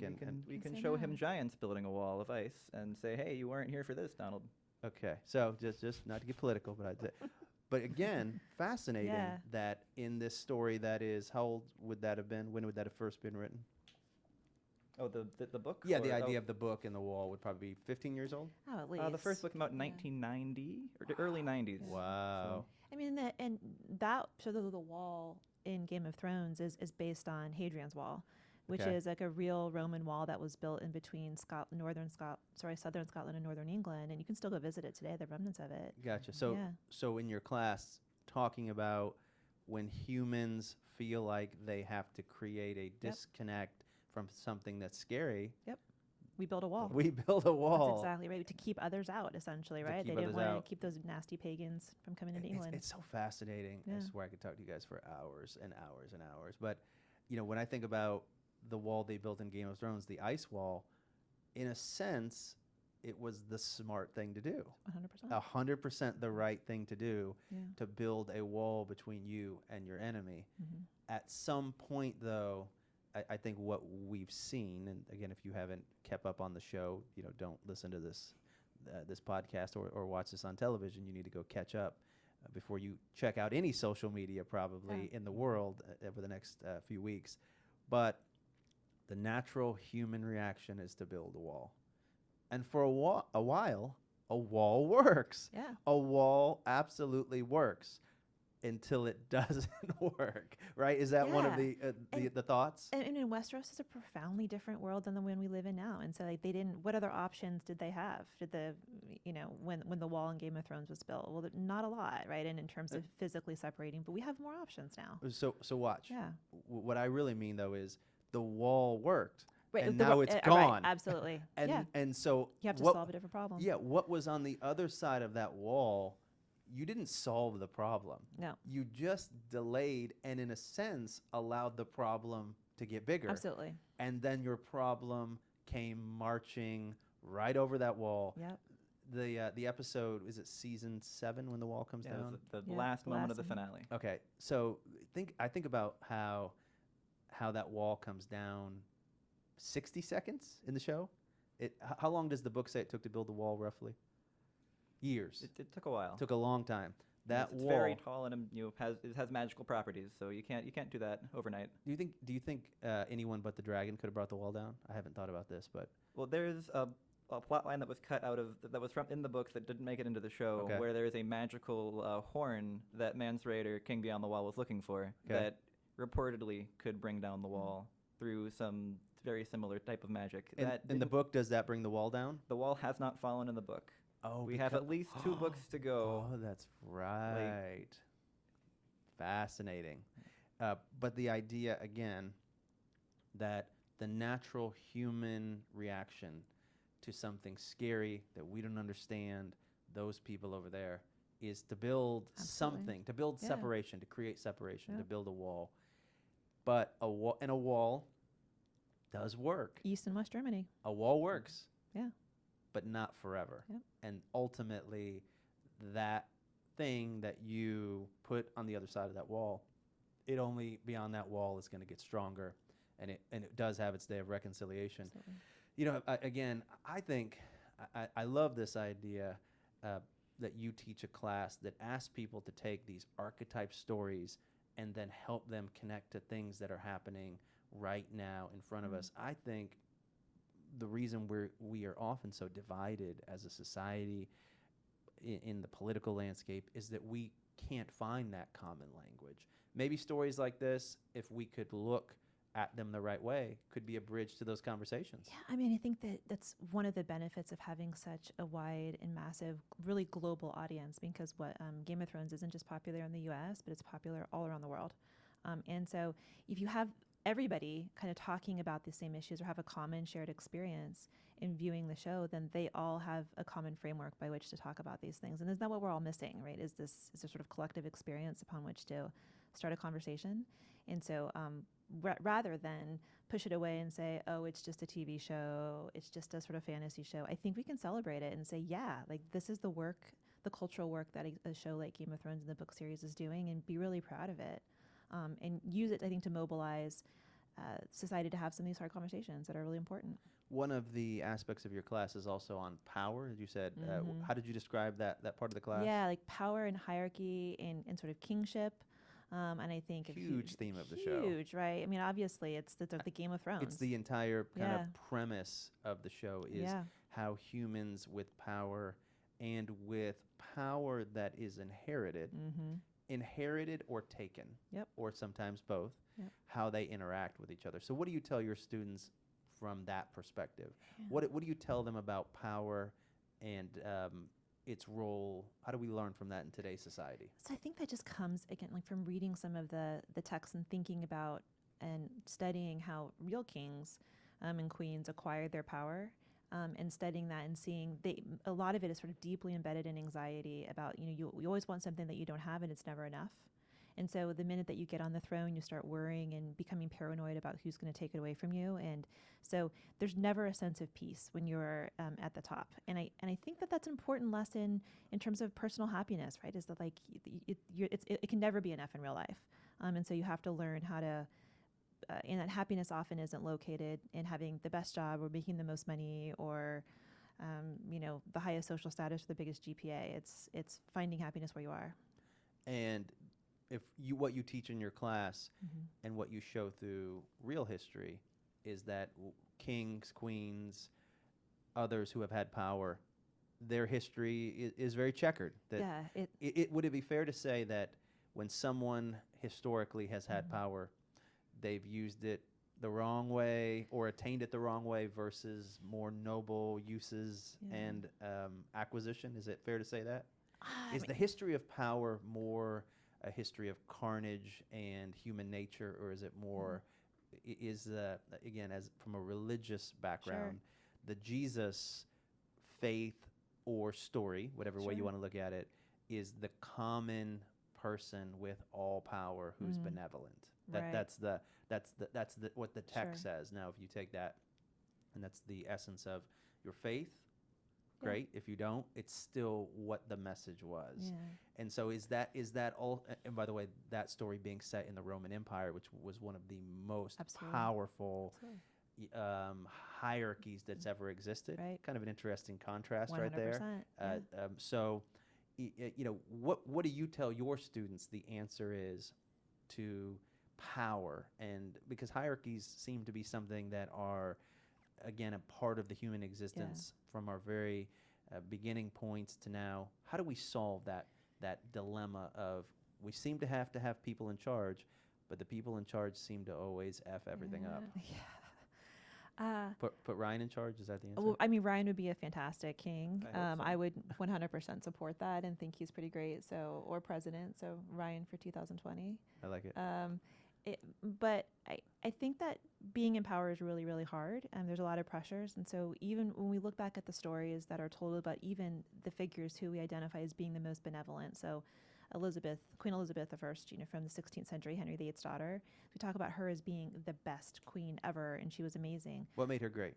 Speaker 3: We can show him giants building a wall of ice and say, hey, you weren't here for this, Donald.
Speaker 1: Okay, so just not to get political, but again, fascinating that in this story that is, how old would that have been? When would that have first been written?
Speaker 3: Oh, the book?
Speaker 1: Yeah, the idea of the book and the wall would probably be 15 years old?
Speaker 2: Oh, at least.
Speaker 3: The first book came out in 1990, or the early 90s.
Speaker 1: Wow.
Speaker 2: I mean, so the wall in Game of Thrones is based on Hadrian's Wall, which is like a real Roman wall that was built in between southern Scotland and northern England, and you can still go visit it today, the remnants of it.
Speaker 1: Gotcha. So in your class, talking about when humans feel like they have to create a disconnect from something that's scary.
Speaker 2: Yep. We build a wall.
Speaker 1: We build a wall.
Speaker 2: That's exactly right. To keep others out, essentially, right? They didn't want to keep those nasty pagans from coming into England.
Speaker 1: It's so fascinating. I swear I could talk to you guys for hours and hours and hours. But, when I think about the wall they built in Game of Thrones, the ice wall, in a sense, it was the smart thing to do.
Speaker 2: 100%.
Speaker 1: 100% the right thing to do,
Speaker 2: Yeah.
Speaker 1: to build a wall between you and your enemy.
Speaker 2: Mm-hmm.
Speaker 1: At some point, though, I think what we've seen, and again, if you haven't kept up on the show, don't listen to this podcast or watch this on television. You need to go catch up before you check out any social media probably in the world over the next few weeks. But the natural human reaction is to build a wall. And for a while, a wall works.
Speaker 2: Yeah.
Speaker 1: A wall absolutely works. Until it doesn't work, right? Is that one of the thoughts?
Speaker 2: And in Westeros is a profoundly different world than the one we live in now. And so they didn't. What other options did they have? When the wall in Game of Thrones was built? Well, not a lot, right? And in terms of physically separating, but we have more options now.
Speaker 1: So watch.
Speaker 2: Yeah.
Speaker 1: What I really mean though is the wall worked.
Speaker 2: Right,
Speaker 1: and now it's gone.
Speaker 2: Right, absolutely.
Speaker 1: And so
Speaker 2: you have to solve a different problem.
Speaker 1: Yeah. What was on the other side of that wall? You didn't solve the problem.
Speaker 2: No.
Speaker 1: You just delayed and, in a sense, allowed the problem to get bigger.
Speaker 2: Absolutely.
Speaker 1: And then your problem came marching right over that wall.
Speaker 2: Yep.
Speaker 1: The episode, is it season 7 when the wall comes down?
Speaker 3: The last moment of the finale.
Speaker 1: Okay. So I think about how that wall comes down. 60 seconds in the show? How long does the book say it took to build the wall, roughly? Years.
Speaker 3: It took a while.
Speaker 1: Took a long time. That
Speaker 3: it's
Speaker 1: wall
Speaker 3: very tall and it has magical properties, so you can't do that overnight.
Speaker 1: Do you think anyone but the dragon could have brought the wall down? I haven't thought about this, but
Speaker 3: there's a plot line that was cut out of that was from in the books that didn't make it into the show, where there is a magical horn that Mance Rayder, King Beyond the Wall, was looking for that reportedly could bring down the wall through some very similar type of magic.
Speaker 1: In the book, does that bring the wall down?
Speaker 3: The wall has not fallen in the book.
Speaker 1: Oh,
Speaker 3: we have at least 2 books to go.
Speaker 1: Oh, that's right. Fascinating. But the idea, again, that the natural human reaction to something scary that we don't understand, those people over there, is to build something, to build separation, to create separation, to build a wall. But a wall does work.
Speaker 2: East and West Germany.
Speaker 1: A wall works.
Speaker 2: Yeah.
Speaker 1: But not forever.
Speaker 2: Yep.
Speaker 1: And ultimately, that thing that you put on the other side of that wall, it only beyond that wall is going to get stronger, and it does have its day of reconciliation.
Speaker 2: Absolutely.
Speaker 1: I think I love this idea that you teach a class that asks people to take these archetype stories and then help them connect to things that are happening right now in front of us. I think the reason we are often so divided as a society in the political landscape is that we can't find that common language. Maybe stories like this, if we could look at them the right way, could be a bridge to those conversations.
Speaker 2: Yeah, I mean, I think that that's one of the benefits of having such a wide and massive, really global audience, because what Game of Thrones isn't just popular in the U.S., but it's popular all around the world. And so if you have everybody kind of talking about the same issues or have a common shared experience in viewing the show, then they all have a common framework by which to talk about these things. And isn't that what we're all missing, right? Is this sort of collective experience upon which to start a conversation? And so rather than push it away and say, oh, it's just a TV show, it's just a sort of fantasy show, I think we can celebrate it and say, yeah, like this is the work, the cultural work that a show like Game of Thrones and the book series is doing, and be really proud of it. And use it, I think, to mobilize society to have some of these hard conversations that are really important.
Speaker 1: One of the aspects of your class is also on power, as you said. How did you describe that part of the class?
Speaker 2: Yeah, like power and hierarchy and sort of kingship. And I think
Speaker 1: huge theme of the show.
Speaker 2: Huge, right? I mean, obviously, it's the Game of Thrones.
Speaker 1: It's the entire kind of premise of the show is how humans with power and with power that is inherited or taken, or sometimes both, how they interact with each other. So what do you tell your students from that perspective? What do you tell them about power and its role? How do we learn from that in today's society?
Speaker 2: So I think that just comes, again, like from reading some of the texts and thinking about and studying how real kings and queens acquired their power, and studying that and seeing a lot of it is sort of deeply embedded in anxiety about, you always want something that you don't have and it's never enough. And so the minute that you get on the throne, you start worrying and becoming paranoid about who's going to take it away from you. And so there's never a sense of peace when you're at the top. And I think that that's an important lesson in terms of personal happiness, right? Is that like it can never be enough in real life. And so you have to learn how to, and that happiness often isn't located in having the best job or making the most money or, the highest social status or the biggest GPA. It's finding happiness where you are.
Speaker 1: And what you teach in your class and what you show through real history is that kings, queens, others who have had power, their history is very checkered. That would it be fair to say that when someone historically has had power, they've used it the wrong way or attained it the wrong way versus more noble uses and acquisition? Is it fair to say that? Is the history of power more a history of carnage and human nature, or is it more, again, as from a religious background, the Jesus faith or story, whatever way you want to look at it, is the common person with all power who's benevolent? That's what the text says. Now, if you take that, and that's the essence of your faith, great. If you don't, it's still what the message was. And so is that all? And by the way, that story being set in the Roman Empire, which was one of the most powerful hierarchies that's ever existed. Kind of an interesting contrast 100%, right there. So, what do you tell your students the answer is to power? And because hierarchies seem to be something that are, again, a part of the human existence from our very beginning points to now. How do we solve that dilemma of we seem to have people in charge, but the people in charge seem to always F everything up? Put Ryan in charge? Is that the answer?
Speaker 2: Well, I mean, Ryan would be a fantastic king. I would 100% support that and think he's pretty great. So, or president. So Ryan for 2020.
Speaker 1: I like it.
Speaker 2: But I think that being in power is really, really hard, and there's a lot of pressures. And so even when we look back at the stories that are told about even the figures who we identify as being the most benevolent, so Queen Elizabeth I, from the 16th century, Henry VIII's daughter, we talk about her as being the best queen ever, and she was amazing.
Speaker 1: What made her great?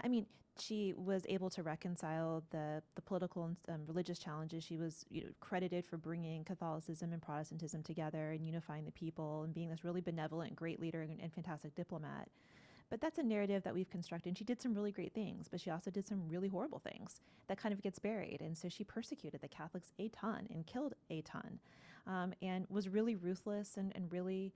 Speaker 2: I mean, she was able to reconcile the political and religious challenges. She was credited for bringing Catholicism and Protestantism together and unifying the people and being this really benevolent, great leader and fantastic diplomat. But that's a narrative that we've constructed. And she did some really great things, but she also did some really horrible things that kind of gets buried. And so she persecuted the Catholics a ton and killed a ton, and was really ruthless and really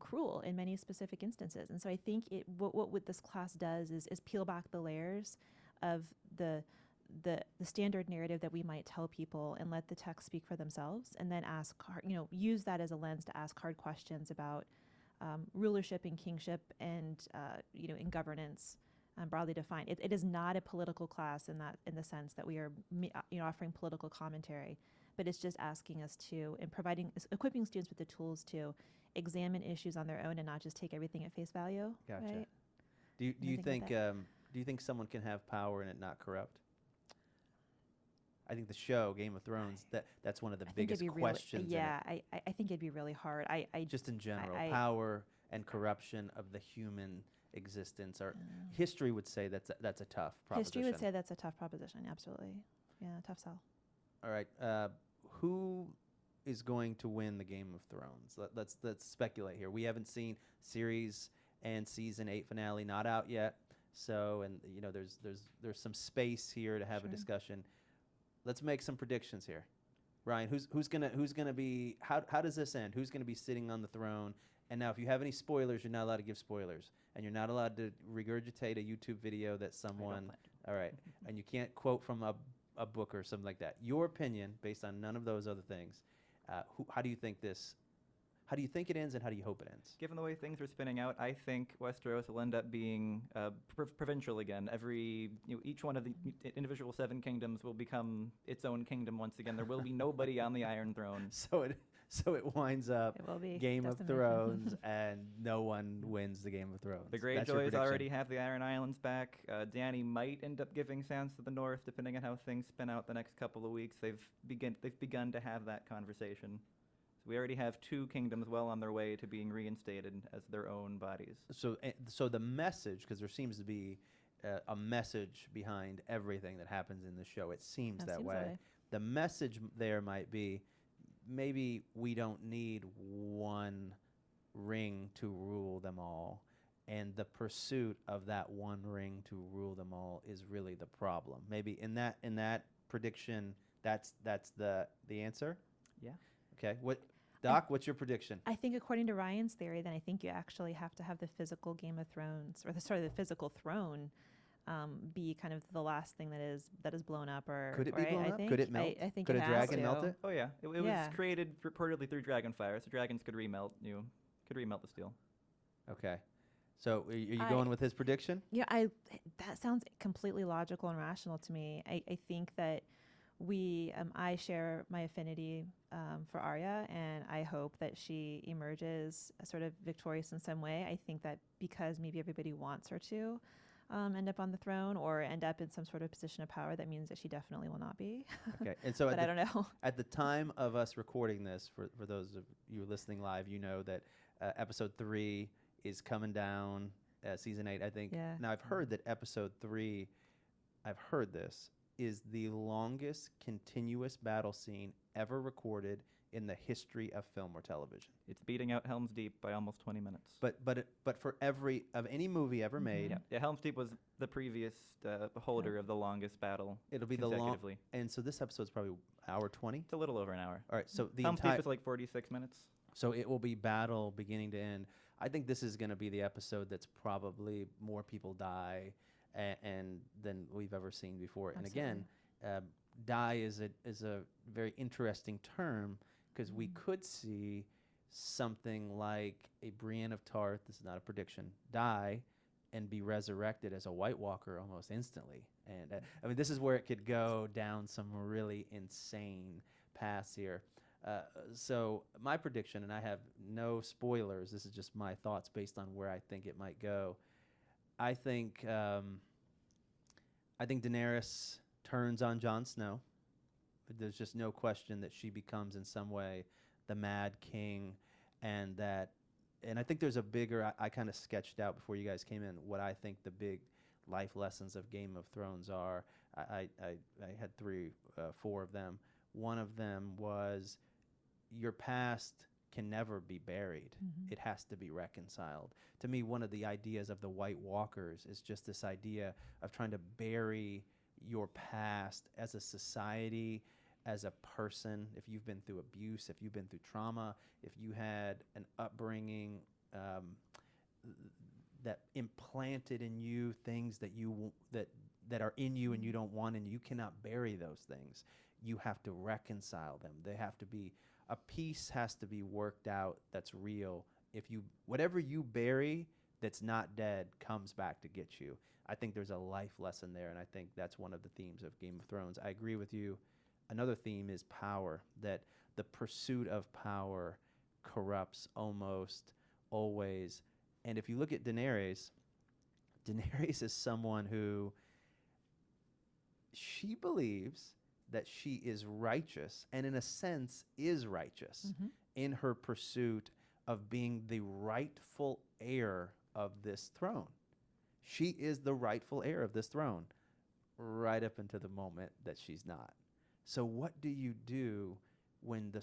Speaker 2: cruel in many specific instances. And so I think what this class does is peel back the layers of the the standard narrative that we might tell people and let the text speak for themselves, and then use that as a lens to ask hard questions about rulership and kingship and in governance, broadly defined. It is not a political class in the sense that we are offering political commentary, but it's just asking us to and equipping students with the tools to examine issues on their own and not just take everything at face value.
Speaker 1: Gotcha.
Speaker 2: Right?
Speaker 1: Do you think someone can have power and it not corrupt? I think the show Game of Thrones that's one of the biggest questions.
Speaker 2: I think it'd be really hard.
Speaker 1: Just in general, power and corruption of the human existence. Or history would say that's a tough proposition.
Speaker 2: History would say that's a tough proposition. Absolutely, yeah, tough sell.
Speaker 1: All right, who is going to win the Game of Thrones? Let's speculate here. We haven't seen series and season 8 finale, not out yet. So, and there's some space here to have a discussion. Let's make some predictions here. Ryan, who's gonna be? How does this end? Who's gonna be sitting on the throne? And now, if you have any spoilers, you're not allowed to give spoilers, and you're not allowed to regurgitate a YouTube video that someone. All right, and you can't quote from a book or something like that. Your opinion, based on none of those other things. How do you think this? How do you think it ends, and how do you hope it ends?
Speaker 3: Given the way things are spinning out, I think Westeros will end up being provincial again. Each one of the individual 7 kingdoms will become its own kingdom once again. There will be nobody on the Iron Throne.
Speaker 1: So it winds up
Speaker 2: it will be
Speaker 1: Game of Thrones, and no one wins the Game of Thrones.
Speaker 3: The Greyjoys already have the Iron Islands back. Dany might end up giving Sansa to the north, depending on how things spin out the next couple of weeks. They've begun to have that conversation. We already have 2 kingdoms well on their way to being reinstated as their own bodies.
Speaker 1: So the message, because there seems to be a message behind everything that happens in the show. It seems that way. The message there might be, maybe we don't need one ring to rule them all, and the pursuit of that one ring to rule them all is really the problem. Maybe in that prediction, that's the answer.
Speaker 3: Yeah.
Speaker 1: Okay. Doc, what's your prediction?
Speaker 2: I think according to Ryan's theory, then I think you actually have to have the physical Game of Thrones, or the physical throne, be kind of the last thing that is blown up. Or
Speaker 1: could it be blown up?
Speaker 2: Think,
Speaker 1: could it melt?
Speaker 2: I think
Speaker 1: could
Speaker 2: it
Speaker 1: a
Speaker 2: has
Speaker 1: dragon
Speaker 2: to.
Speaker 1: melt it?
Speaker 3: Oh yeah, it was created reportedly through dragon fire, so dragons could remelt the steel.
Speaker 1: Okay. So are you going with his prediction?
Speaker 2: Yeah, that sounds completely logical and rational to me. I think that I share my affinity for Arya, and I hope that she emerges sort of victorious in some way. I think that because maybe everybody wants her to end up on the throne or end up in some sort of position of power, that means that she definitely will not be.
Speaker 1: Okay, and so
Speaker 2: but I don't know.
Speaker 1: At the time of us recording this, for those of you listening live, you know that episode 3 is coming down, season 8, I think.
Speaker 2: Yeah.
Speaker 1: Now, I've heard that episode 3, is the longest continuous battle scene ever recorded in the history of film or television.
Speaker 3: It's beating out Helm's Deep by almost 20 minutes.
Speaker 1: But for any movie ever made,
Speaker 3: yeah, Helm's Deep was the previous holder of the longest battle.
Speaker 1: It'll be
Speaker 3: consecutively.
Speaker 1: And so this episode's probably hour 20.
Speaker 3: It's a little over an hour.
Speaker 1: All right, so the
Speaker 3: Helm's Deep is like 46 minutes.
Speaker 1: So it will be battle beginning to end. I think this is going to be the episode that's probably more people die and than we've ever seen before.
Speaker 2: Absolutely.
Speaker 1: And again, die is a very interesting term, because we could see something like a Brienne of Tarth, this is not a prediction, die and be resurrected as a White Walker almost instantly. And I mean, this is where it could go down some really insane paths here. So my prediction, and I have no spoilers, this is just my thoughts based on where I think it might go. I think Daenerys turns on Jon Snow. There's just no question that she becomes in some way the Mad King, and I think there's a bigger, I kind of sketched out before you guys came in what I think the big life lessons of Game of Thrones are. I had 4 of them. One of them was your past can never be buried.
Speaker 2: Mm-hmm.
Speaker 1: It has to be reconciled. To me, one of the ideas of the White Walkers is just this idea of trying to bury your past as a society, as a person. If you've been through abuse, if you've been through trauma, if you had an upbringing that implanted in you things that that are in you and you don't want, and you cannot bury those things. You have to reconcile them. They have to be, a peace has to be worked out that's real. If you, whatever you bury that's not dead comes back to get you. I think there's a life lesson there, and I think that's one of the themes of Game of Thrones. I agree with you. Another theme is power, that the pursuit of power corrupts almost always. And if you look at Daenerys, Daenerys is someone who, she believes that she is righteous, and in a sense is righteous in her pursuit of being the rightful heir of this throne. She is the rightful heir of this throne right up until the moment that she's not. So what do you do when the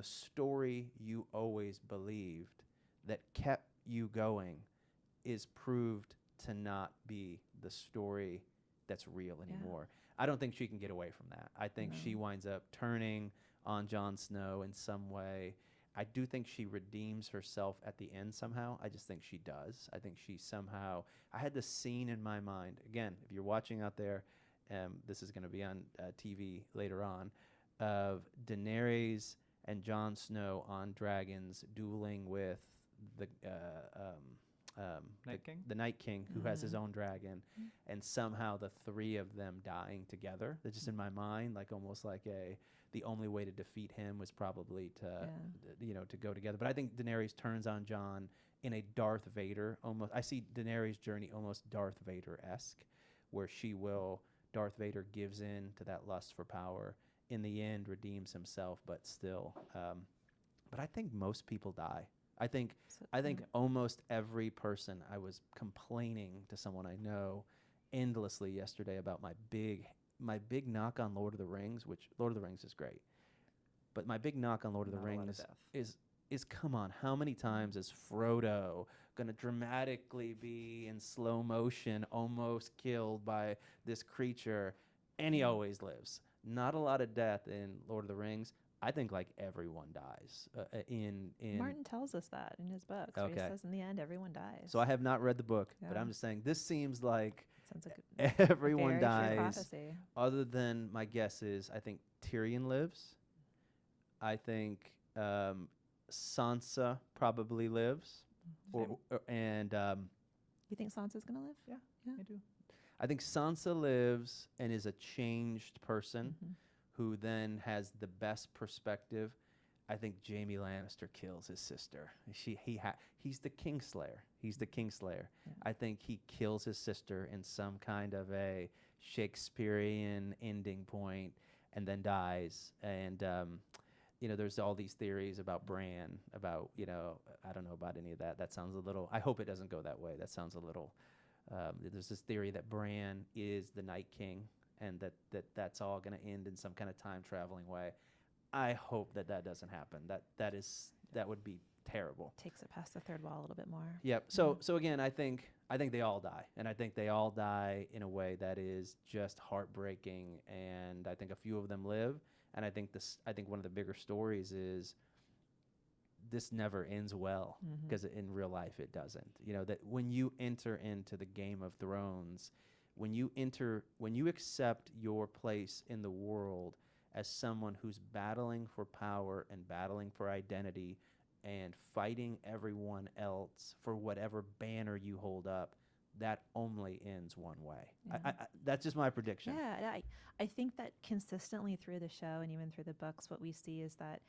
Speaker 1: story you always believed that kept you going is proved to not be the story that's real anymore? I don't think she can get away from that. I think she winds up turning on Jon Snow in some way. I do think she redeems herself at the end somehow. I just think she does. I think she somehow, I had this scene in my mind. Again, if you're watching out there, this is going to be on TV later on, of Daenerys and Jon Snow on dragons dueling with the the Night King, who has his own dragon, and somehow the three of them dying together. That's just in my mind, like almost like the only way to defeat him was probably to to go together. But I think Daenerys turns on Jon in a Darth Vader almost. I see Daenerys' journey almost Darth Vader-esque, where Darth Vader gives in to that lust for power. In the end, redeems himself, but still. But I think most people die. I think almost every person. I was complaining to someone I know endlessly yesterday about my big knock on Lord of the Rings, which Lord of the Rings is great. But my big knock on Lord of the Rings is come on, how many times is Frodo going to dramatically be in slow motion almost killed by this creature, and he always lives? Not a lot of death in Lord of the Rings. I think like everyone dies in
Speaker 2: Martin tells us that in his books. Where he says in the end everyone dies.
Speaker 1: So I have not read the book, but I'm just saying this seems like
Speaker 2: sounds like
Speaker 1: everyone
Speaker 2: very true
Speaker 1: dies.
Speaker 2: prophecy.
Speaker 1: Other than my guess is I think Tyrion lives. I think Sansa probably lives.
Speaker 3: Same.
Speaker 2: You think Sansa's gonna live?
Speaker 3: Yeah, I do.
Speaker 1: I think Sansa lives and is a changed person who then has the best perspective. I think Jaime Lannister kills his sister. He's the Kingslayer. He's the Kingslayer.
Speaker 2: Yeah.
Speaker 1: I think he kills his sister in some kind of a Shakespearean ending point and then dies. And there's all these theories about Bran, about, I don't know about any of that. That sounds a little, I hope it doesn't go that way. That sounds a little, there's this theory that Bran is the Night King and that's all going to end in some kind of time traveling way. I hope that doesn't happen. That would be terrible.
Speaker 2: Takes it past the third wall a little bit more.
Speaker 1: Yep. So again, I think they all die, and I think they all die in a way that is just heartbreaking. And I think a few of them live. And I think one of the bigger stories is this never ends well, because in real life it doesn't. That when you enter into the Game of Thrones, when you accept your place in the world as someone who's battling for power and battling for identity and fighting everyone else for whatever banner you hold up, that only ends one way.
Speaker 2: Yeah.
Speaker 1: That's just my prediction.
Speaker 2: Yeah, I think that consistently through the show and even through the books, what we see is that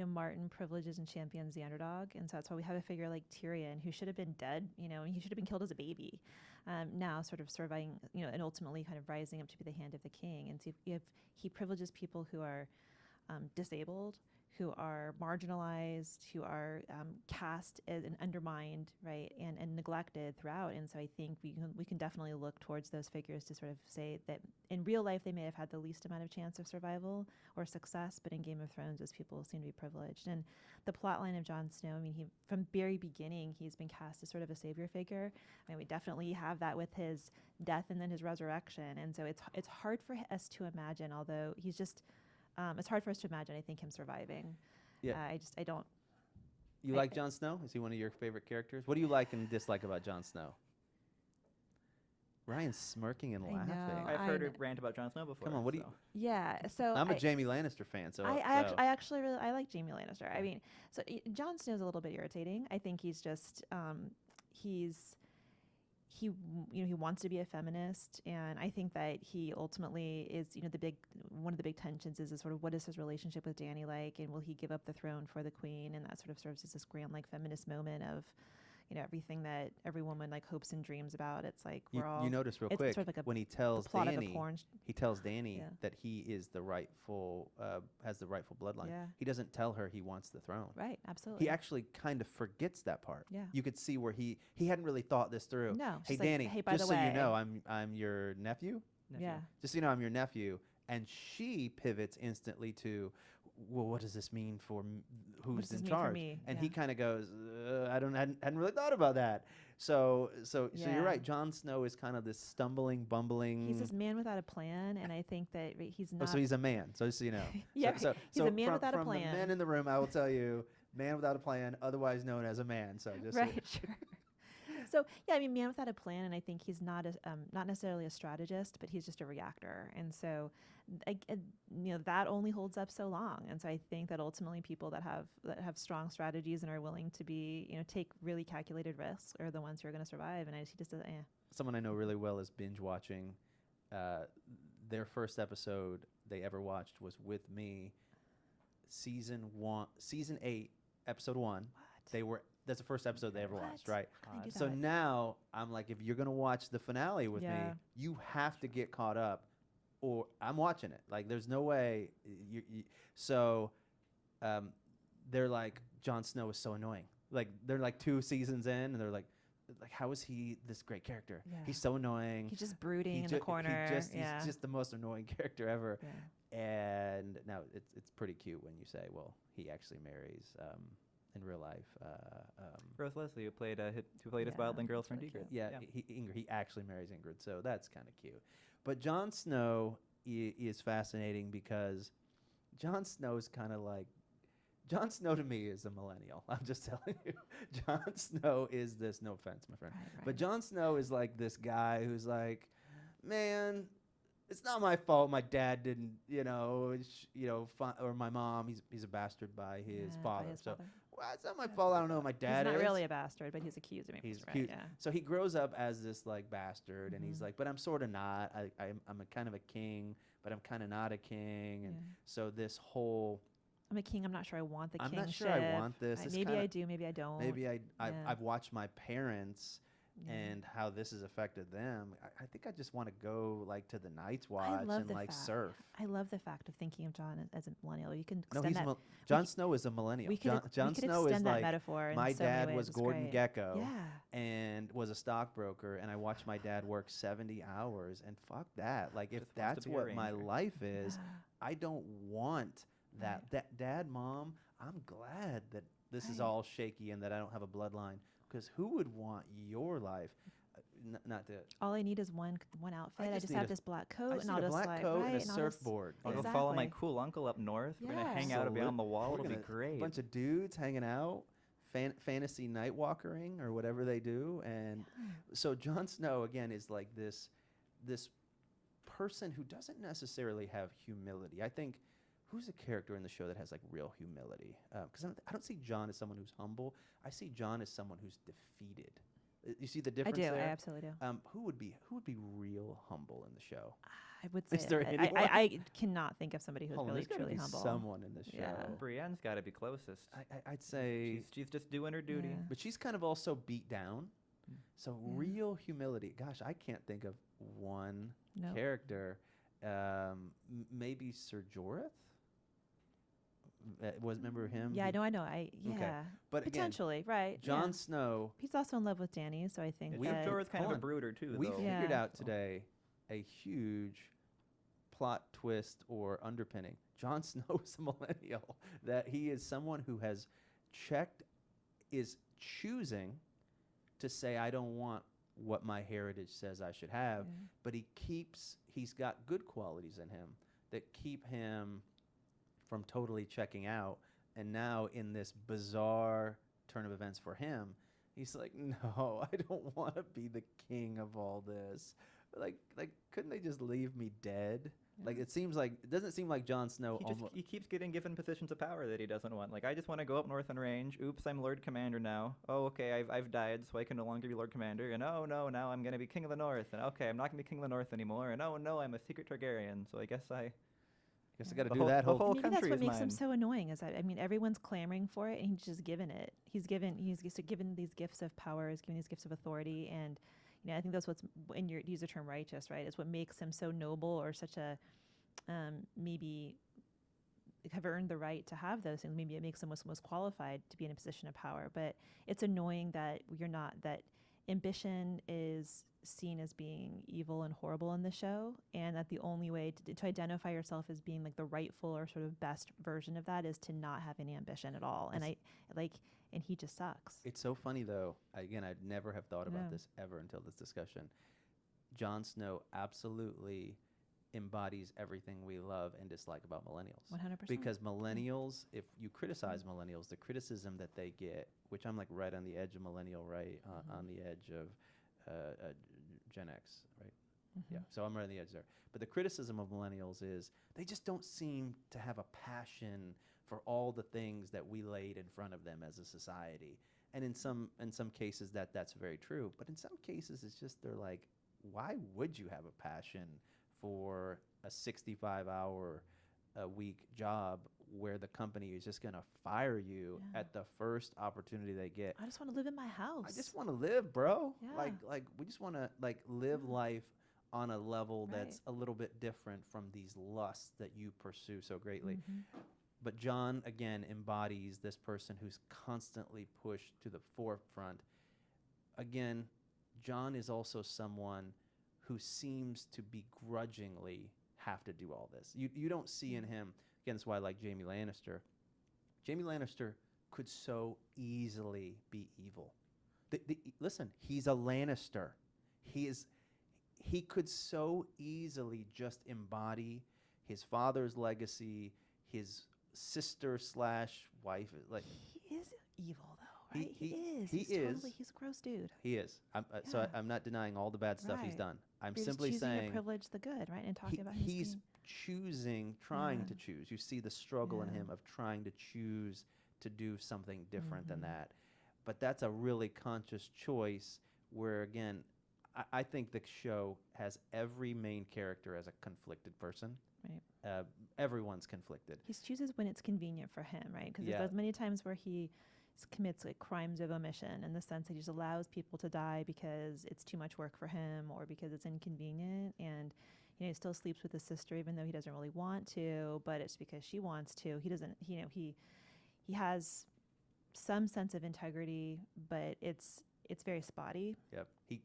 Speaker 2: Martin privileges and champions the underdog, and so that's why we have a figure like Tyrion, who should have been dead, and he should have been killed as a baby, now sort of surviving, and ultimately kind of rising up to be the hand of the king. And so if he privileges people who are disabled, who are marginalized, who are cast and undermined, right, and neglected throughout. And so I think we can definitely look towards those figures to sort of say that in real life they may have had the least amount of chance of survival or success, but in Game of Thrones those people seem to be privileged. And the plot line of Jon Snow, he from very beginning he's been cast as sort of a savior figure. We definitely have that with his death and then his resurrection. And so it's hard for us to imagine, although he's just it's hard for us to imagine, I think, him surviving.
Speaker 1: Yeah.
Speaker 2: I don't.
Speaker 1: You like Jon Snow? Is he one of your favorite characters? What do you like and dislike about Jon Snow? Ryan's smirking and
Speaker 2: I
Speaker 1: laughing.
Speaker 2: know.
Speaker 3: I've
Speaker 2: I
Speaker 3: heard her
Speaker 2: kn-
Speaker 3: rant about Jon Snow before.
Speaker 1: Come on, what do you-
Speaker 3: so.
Speaker 2: Yeah. So
Speaker 1: I'm a Jaime Lannister fan, so
Speaker 2: I actually really I like Jaime Lannister. I mean, so Jon Snow's a little bit irritating. I think he's just he wants to be a feminist, and I think that he ultimately is one of the big tensions is sort of what is his relationship with Dany like, and will he give up the throne for the queen, and that sort of serves as this grand like feminist moment of everything that every woman like hopes and dreams about. It's like
Speaker 1: you,
Speaker 2: we're all
Speaker 1: you notice real
Speaker 2: it's
Speaker 1: quick
Speaker 2: sort of like
Speaker 1: when he tells
Speaker 2: plot of a
Speaker 1: Dany,
Speaker 2: porn.
Speaker 1: he tells Dany
Speaker 2: Yeah.
Speaker 1: that he is the rightful has the rightful bloodline.
Speaker 2: Yeah.
Speaker 1: He doesn't tell her he wants the throne.
Speaker 2: Right, absolutely.
Speaker 1: He actually kind of forgets that part.
Speaker 2: Yeah.
Speaker 1: You could see where he hadn't really thought this through.
Speaker 2: No.
Speaker 1: Hey
Speaker 2: she's like,
Speaker 1: Dany,
Speaker 2: hey, by
Speaker 1: just
Speaker 2: the
Speaker 1: so
Speaker 2: way.
Speaker 1: you know, I'm your nephew.
Speaker 2: Yeah.
Speaker 1: Just so you know, I'm your nephew. And she pivots instantly to, well, what does this mean for who's
Speaker 2: does
Speaker 1: in
Speaker 2: this mean for
Speaker 1: charge?
Speaker 2: me?
Speaker 1: And
Speaker 2: Yeah.
Speaker 1: he kind of goes, hadn't really thought about that. So you're
Speaker 2: Yeah.
Speaker 1: right. Jon Snow is kind of this stumbling, bumbling.
Speaker 2: He's this man without a plan, and I think that he's
Speaker 1: Oh,
Speaker 2: not.
Speaker 1: so he's a man. So just so you know.
Speaker 2: Yeah, he's a man
Speaker 1: from,
Speaker 2: without a
Speaker 1: from the
Speaker 2: plan.
Speaker 1: men in the room, I will tell you, man without a plan, otherwise known as a man. So just so you-
Speaker 2: Right, sure. So yeah, I mean, man without a plan, and I think he's not not necessarily a strategist, but he's just a reactor, and so that only holds up so long. And so I think that ultimately people that have strong strategies and are willing to be take really calculated risks are the ones who are going to survive. And he just doesn't.
Speaker 1: Someone I know really well is binge watching. Their first episode they ever watched was with me. Season 8, episode 1.
Speaker 2: What?
Speaker 1: That's the first episode they ever watched,
Speaker 2: What?
Speaker 1: right?
Speaker 2: How can they do
Speaker 1: So
Speaker 2: that?
Speaker 1: now I'm like, if you're gonna watch the finale with me,
Speaker 2: Yeah.
Speaker 1: you have to get caught up, or I'm watching it. Like, there's no way. So they're like, Jon Snow is so annoying. Like, they're like 2 seasons in, and they're like, how is he this great character?
Speaker 2: Yeah.
Speaker 1: He's so annoying.
Speaker 2: He's just brooding in
Speaker 1: ju-
Speaker 2: the corner.
Speaker 1: He's just the most annoying character ever.
Speaker 2: Yeah.
Speaker 1: And now it's pretty cute when you say, well, he actually marries in real life.
Speaker 3: Rose Leslie, who played his
Speaker 2: Yeah,
Speaker 3: wildling
Speaker 2: that's
Speaker 3: girlfriend
Speaker 2: really
Speaker 3: Ingrid.
Speaker 1: Yeah, he actually marries Ingrid, so that's kind of cute. But Jon Snow is fascinating because Jon Snow's kind of like, Jon Snow to me is a millennial. I'm just telling you. Jon Snow is this, no offense, my friend.
Speaker 2: Right,
Speaker 1: But
Speaker 2: right.
Speaker 1: Jon Snow is like this guy who's like, man, it's not my fault my dad didn't, or my mom, he's a bastard by his
Speaker 2: Yeah,
Speaker 1: father.
Speaker 2: by his
Speaker 1: So
Speaker 2: father.
Speaker 1: well, it's not my fault. I don't know who my dad
Speaker 2: He's
Speaker 1: is.
Speaker 2: not really a bastard, but he's accused of
Speaker 1: He's
Speaker 2: right,
Speaker 1: accused.
Speaker 2: yeah.
Speaker 1: So he grows up as this like bastard, and he's
Speaker 2: Mhm.
Speaker 1: like, but I'm sort of not. I'm a kind of a king, but I'm kind of not a king. And
Speaker 2: Yeah.
Speaker 1: so this whole,
Speaker 2: I'm a king. I'm not sure I want the
Speaker 1: I'm
Speaker 2: kingship.
Speaker 1: not sure I want this. It's
Speaker 2: Maybe
Speaker 1: kinda-
Speaker 2: I do. Maybe I don't.
Speaker 1: maybe
Speaker 2: Yeah.
Speaker 1: I've watched my parents
Speaker 2: Yeah.
Speaker 1: and how this has affected them. I think I just want to go like to the Night's Watch
Speaker 2: love
Speaker 1: and
Speaker 2: the
Speaker 1: like
Speaker 2: fact-
Speaker 1: surf.
Speaker 2: I love the fact of thinking of John as a millennial. You can
Speaker 1: No,
Speaker 2: extend
Speaker 1: he's
Speaker 2: that.
Speaker 1: Jon Snow is a millennial.
Speaker 2: we could
Speaker 1: Jon
Speaker 2: we could
Speaker 1: Snow
Speaker 2: extend
Speaker 1: is
Speaker 2: that
Speaker 1: like,
Speaker 2: metaphor.
Speaker 1: my
Speaker 2: in so many
Speaker 1: dad
Speaker 2: ways.
Speaker 1: was
Speaker 2: It's
Speaker 1: Gordon
Speaker 2: great.
Speaker 1: Gekko.
Speaker 2: Yeah.
Speaker 1: And was a stockbroker, and I watched my dad work 70 hours, and fuck that. Like, if
Speaker 3: Just wants to
Speaker 1: that's
Speaker 3: be a
Speaker 1: what my
Speaker 3: ranger.
Speaker 1: life is,
Speaker 2: Yeah.
Speaker 1: I don't want that.
Speaker 2: Right.
Speaker 1: That dad, mom, I'm glad that this is
Speaker 2: Right.
Speaker 1: all shaky and that I don't have a bloodline, because who would want your life? Not to.
Speaker 2: All I need is one outfit. I
Speaker 1: just
Speaker 2: just
Speaker 1: need
Speaker 2: have
Speaker 1: a-
Speaker 2: this black
Speaker 1: I
Speaker 2: coat,
Speaker 1: just
Speaker 2: and
Speaker 1: need
Speaker 2: I'll
Speaker 1: a
Speaker 2: just
Speaker 1: black
Speaker 2: like
Speaker 1: coat
Speaker 2: right,
Speaker 1: and a
Speaker 2: and I'll just-
Speaker 1: surfboard.
Speaker 3: I'll go follow my
Speaker 2: Exactly.
Speaker 3: cool uncle up north. We're gonna
Speaker 2: Yeah.
Speaker 3: hang out
Speaker 1: Absolute-
Speaker 3: beyond the wall.
Speaker 1: we're
Speaker 3: It'll be
Speaker 1: gonna-
Speaker 3: great.
Speaker 1: Bunch of dudes hanging out, fantasy night walkering or whatever they do, and so Jon Snow again is like this person who doesn't necessarily have humility. I think who's a character in the show that has like real humility? Because I don't see Jon as someone who's humble. I see Jon as someone who's defeated. You see the
Speaker 2: I
Speaker 1: difference
Speaker 2: do.
Speaker 1: there?
Speaker 2: I absolutely do.
Speaker 1: Who would be real humble in the show?
Speaker 2: I would say
Speaker 1: Is there
Speaker 2: that.
Speaker 1: anyone?
Speaker 2: I cannot think of somebody who's
Speaker 1: Hold on,
Speaker 2: really
Speaker 1: there's gotta
Speaker 2: truly
Speaker 1: be
Speaker 2: humble.
Speaker 1: someone in the show.
Speaker 2: Yeah.
Speaker 3: Brienne's got to be closest.
Speaker 1: I'd say,
Speaker 3: She's just doing her duty.
Speaker 2: Yeah.
Speaker 1: but she's kind of also beat down. So
Speaker 2: Yeah.
Speaker 1: real humility. Gosh, I can't think of one
Speaker 2: No.
Speaker 1: character. Maybe Sir Jorah. Remember him?
Speaker 2: Yeah, I
Speaker 1: He-
Speaker 2: know. Yeah.
Speaker 1: But again,
Speaker 2: Potentially, right?
Speaker 1: Jon
Speaker 2: yeah.
Speaker 1: Snow.
Speaker 2: He's also in love with Dany, so I think
Speaker 1: We-
Speaker 2: that
Speaker 3: Jorah's kind of
Speaker 1: hold
Speaker 3: a
Speaker 1: on.
Speaker 3: brooder too.
Speaker 1: We
Speaker 3: though.
Speaker 1: figured
Speaker 2: Yeah.
Speaker 1: out today a huge plot twist or underpinning. Jon Snow is a millennial. That he is someone who has is choosing to say, I don't want what my heritage says I should have,
Speaker 2: Yeah.
Speaker 1: but he's got good qualities in him that keep him from totally checking out. And now in this bizarre turn of events for him, He's like, no, I don't want to be the king of all this. Like, couldn't they just leave me dead? Like,
Speaker 2: Yeah.
Speaker 1: it doesn't seem like Jon Snow
Speaker 3: He
Speaker 1: almost.
Speaker 3: he keeps getting given positions of power that he doesn't want. Like, I just want to go up north and range. Oops, I'm Lord Commander now. Oh, okay, I've died, so I can no longer be Lord Commander. And oh no, now I'm gonna be King of the North. And okay, I'm not gonna be King of the North anymore. And oh no, I'm a secret Targaryen. So I guess I
Speaker 1: Guess I
Speaker 2: Yeah.
Speaker 1: got to do that
Speaker 3: the
Speaker 1: whole.
Speaker 3: whole
Speaker 2: Maybe that's
Speaker 3: country
Speaker 2: what
Speaker 3: is
Speaker 2: makes him
Speaker 3: mine.
Speaker 2: so annoying. Is that I mean, everyone's clamoring for it, and he's just given it. He's just given these gifts of power. He's given these gifts of authority, and I think that's what's when you use the term righteous, right? Is what makes him so noble or such a maybe have earned the right to have those things. Maybe it makes them most qualified to be in a position of power. But it's annoying that you're not, that ambition is seen as being evil and horrible in the show, and that the only way to identify yourself as being like the rightful or sort of best version of that is to not have any ambition at all. And and he just sucks.
Speaker 1: It's so funny though. Again, I'd never have thought about
Speaker 2: No.
Speaker 1: this ever until this discussion. Jon Snow absolutely embodies everything we love and dislike about millennials.
Speaker 2: 100%.
Speaker 1: Because millennials, if you criticize millennials, the criticism that they get, which I'm like right on the edge of millennial, right on the edge of Gen X, right? Yeah, so I'm right on the edge there. But the criticism of millennials is they just don't seem to have a passion for all the things that we laid in front of them as a society. And in some cases that's very true. But in some cases it's just they're like, why would you have a passion for a 65-hour a week job where the company is just going to fire you
Speaker 2: Yeah.
Speaker 1: at the first opportunity they get?
Speaker 2: I just want to live in my house.
Speaker 1: I just want to live, bro.
Speaker 2: Yeah.
Speaker 1: Like we just want to like live
Speaker 2: Yeah.
Speaker 1: life on a level
Speaker 2: Right.
Speaker 1: that's a little bit different from these lusts that you pursue so greatly.
Speaker 2: Mhm.
Speaker 1: But John again embodies this person who's constantly pushed to the forefront. Again, John is also someone who seems to begrudgingly have to do all this. You don't see in him, again, that's why I like Jaime Lannister. Jaime Lannister could so easily be evil. Listen, he's a Lannister. He could so easily just embody his father's legacy, his sister / wife. Like
Speaker 2: He is evil, though,
Speaker 1: He-
Speaker 2: right?
Speaker 1: he-
Speaker 2: is.
Speaker 1: he
Speaker 2: He's
Speaker 1: is.
Speaker 2: Totally, he's a gross dude.
Speaker 1: he is. So
Speaker 2: Yeah.
Speaker 1: I'm not denying all the bad stuff he's
Speaker 2: Right.
Speaker 1: done. I'm
Speaker 2: You're
Speaker 1: simply
Speaker 2: just choosing
Speaker 1: saying
Speaker 2: your privilege, the good, right? And talking about his
Speaker 1: he's trying
Speaker 2: Yeah.
Speaker 1: to choose. You see the struggle in
Speaker 2: Yeah.
Speaker 1: him of trying to choose to do something different than
Speaker 2: Mhm.
Speaker 1: that. But that's a really conscious choice where, again, I think the show has every main character as a conflicted person.
Speaker 2: Right.
Speaker 1: Everyone's conflicted.
Speaker 2: He chooses when it's convenient for him, right? Because
Speaker 1: Yeah.
Speaker 2: there's many times where he commits like crimes of omission in the sense that he just allows people to die because it's too much work for him or because it's inconvenient, and he still sleeps with his sister even though he doesn't really want to, but it's because she wants to. He doesn't. He has some sense of integrity, but it's very spotty.
Speaker 1: Yep. He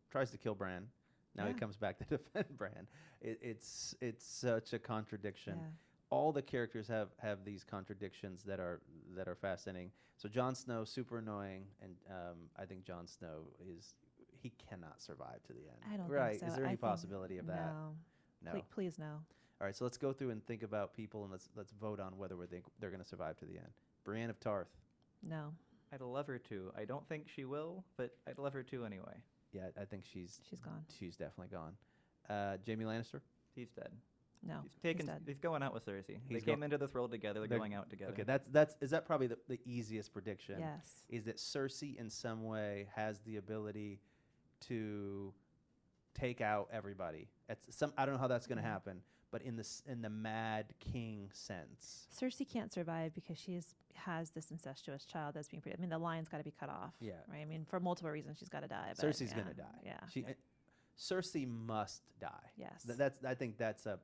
Speaker 1: tries to kill Bran. Now he
Speaker 2: Yeah.
Speaker 1: comes back to defend Bran. It's such a contradiction.
Speaker 2: Yeah.
Speaker 1: All the characters have these contradictions that are fascinating. So Jon Snow, super annoying, and I think Jon Snow he cannot survive to the end.
Speaker 2: I don't
Speaker 1: right?
Speaker 2: think so.
Speaker 1: Is there
Speaker 2: I
Speaker 1: any
Speaker 2: think
Speaker 1: possibility of that?
Speaker 2: No.
Speaker 1: No.
Speaker 2: Please no.
Speaker 1: All right. So let's go through and think about people, and let's vote on whether we think they're going to survive to the end. Brienne of Tarth.
Speaker 2: No.
Speaker 3: I'd love her to. I don't think she will, but I'd love her to anyway.
Speaker 1: Yeah, I think she's
Speaker 2: gone.
Speaker 1: She's definitely gone. Jaime Lannister.
Speaker 3: He's dead.
Speaker 2: No.
Speaker 3: He's
Speaker 2: dead.
Speaker 3: He's going out with Cersei. They
Speaker 1: He's
Speaker 3: came into this world together. They're
Speaker 1: They're-
Speaker 3: going out together.
Speaker 1: Okay, is that probably the easiest prediction?
Speaker 2: Yes.
Speaker 1: Is that Cersei in some way has the ability to take out everybody? I don't know how that's going to
Speaker 2: Yeah.
Speaker 1: happen, but in the Mad King sense.
Speaker 2: Cersei can't survive because has this incestuous child that's being. I mean, the line's got to be cut off.
Speaker 1: Yeah.
Speaker 2: Right. I mean, for multiple reasons, she's got to die. But
Speaker 1: Cersei's
Speaker 2: yeah,
Speaker 1: going to die.
Speaker 2: Yeah.
Speaker 1: Cersei must die.
Speaker 2: Yes.
Speaker 1: I think that's a